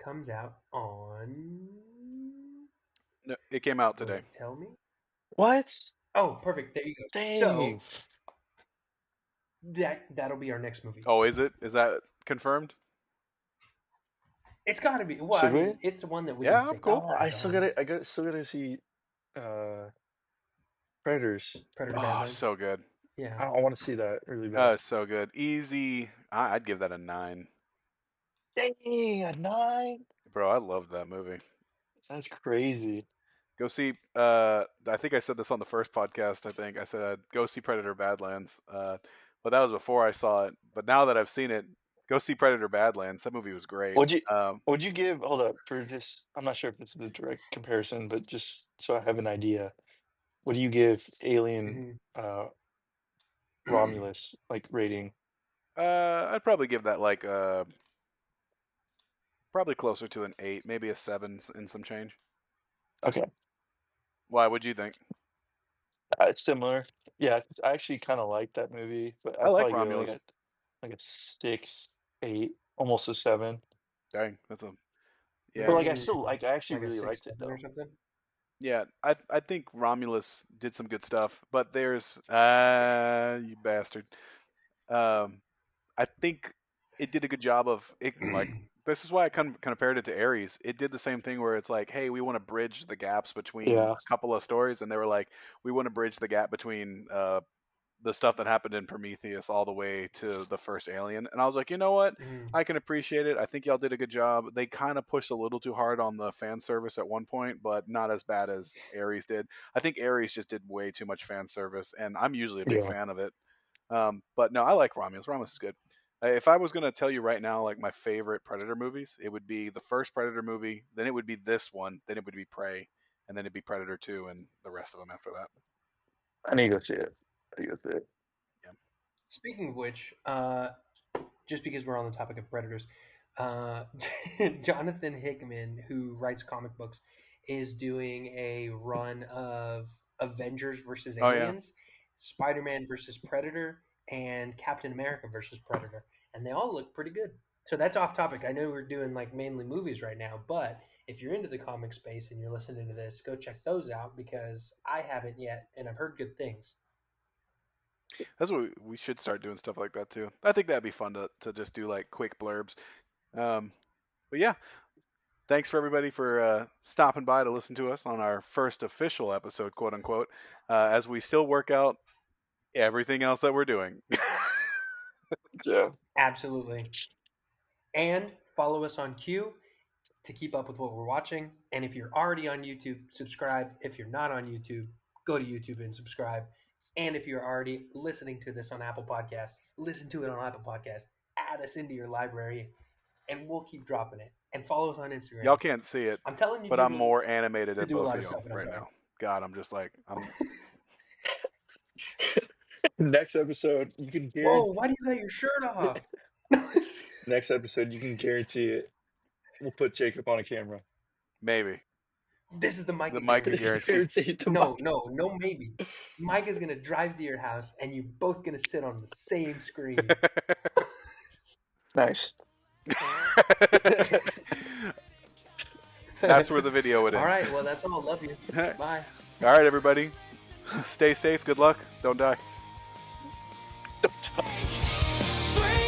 comes out on. No, it came out today. Wait, tell me. What? Oh, perfect. There you go. Dang. So that'll be our next movie. Oh, is it? Is that confirmed? It's got to be. Well, I Should mean, we? it's one that we can Yeah, I'm stay cool. No, confident on. I still gotta see uh Predators. Predator Oh, Badlands. so good. Yeah. I want to see that really bad. So good. Easy. I'd give that a 9. Dang, a 9? Bro, I loved that movie. That's crazy. Go see. I think I said this on the first podcast. I think I said go see Predator Badlands. But that was before I saw it. But now that I've seen it, go see Predator Badlands. That movie was great. Would you would you give, hold up, for just, I'm not sure if this is a direct comparison, but just so I have an idea, what do you give Alien Mhm. Romulus like rating? I'd probably give that like probably closer to an 8, maybe a 7 in some change. Okay. Why? What'd you think? It's similar. Yeah, I actually kind of like that movie, but I I'd like probably go Romulus. like a 6, 8, almost a 7. Dang, that's a But yeah. I actually Like a really six, liked it seven or though. something. Yeah, I think Romulus did some good stuff, but there's you bastard. Um, I think it did a good job of it. Like this is why I kind of compared it to Ares. It did the same thing where it's like, hey, we want to bridge the gaps between Yeah. a couple of stories, and they were like, we want to bridge the gap between the stuff that happened in Prometheus all the way to the first Alien. And I was like, you know what? Mhm. I can appreciate it. I think y'all did a good job. They kind of pushed a little too hard on the fan service at one point, but not as bad as Ares did. I think Ares just did way too much fan service, and I'm usually a big Yeah. fan of it. But no, I like Romulus. Romulus is good. If I was gonna tell you right now, like my favorite Predator movies, it would be the first Predator movie, then it would be this one, then it would be Prey, and then it'd be Predator 2, and the rest of them after that. I need to go see it. I need to go see it. Yeah. Speaking of which, just because we're on the topic of predators, uh, Jonathan Hickman, who writes comic books, is doing a run of Avengers versus Oh yeah. Aliens, Spider-Man versus Predator, and Captain America versus Predator, and they all look pretty good. So that's off topic. I know we're doing like mainly movies right now, but if you're into the comic space and you're listening to this, go check those out because I haven't yet, and I've heard good things. That's what we should start doing stuff like that too. I think that'd be fun to just do like quick blurbs. Um, but yeah, thanks for everybody for stopping by to listen to us on our first official episode, quote unquote, as we still work out everything else that we're doing. Yeah. Absolutely. And follow us on Q to keep up with what we're watching. And if you're already on YouTube, subscribe. If you're not on YouTube, go to YouTube and subscribe. And if you're already listening to this on Apple Podcasts, listen to it on Apple Podcasts. Add us into your library, and we'll keep dropping it. And follow us on Y'all Instagram. can't see it, I'm telling you but I'm more animated to than do a both lot of of stuff, y'all and I'm right trying. now. God, I'm just like I'm. Next episode, you can Whoa! guarantee. Why do you got your shirt off? Next episode, you can guarantee it. We'll put Jacob on a camera. Maybe This is the the Micah Micah guarantee. guarantee. Guarantee the No, no, no, maybe. Mike is gonna drive to your house, and you both gonna sit on the same screen. Nice. That's where the video would All end. right, well, that's all. Love you. Bye. All right, everybody. Stay safe. Good luck. Don't die. Don't die. Swing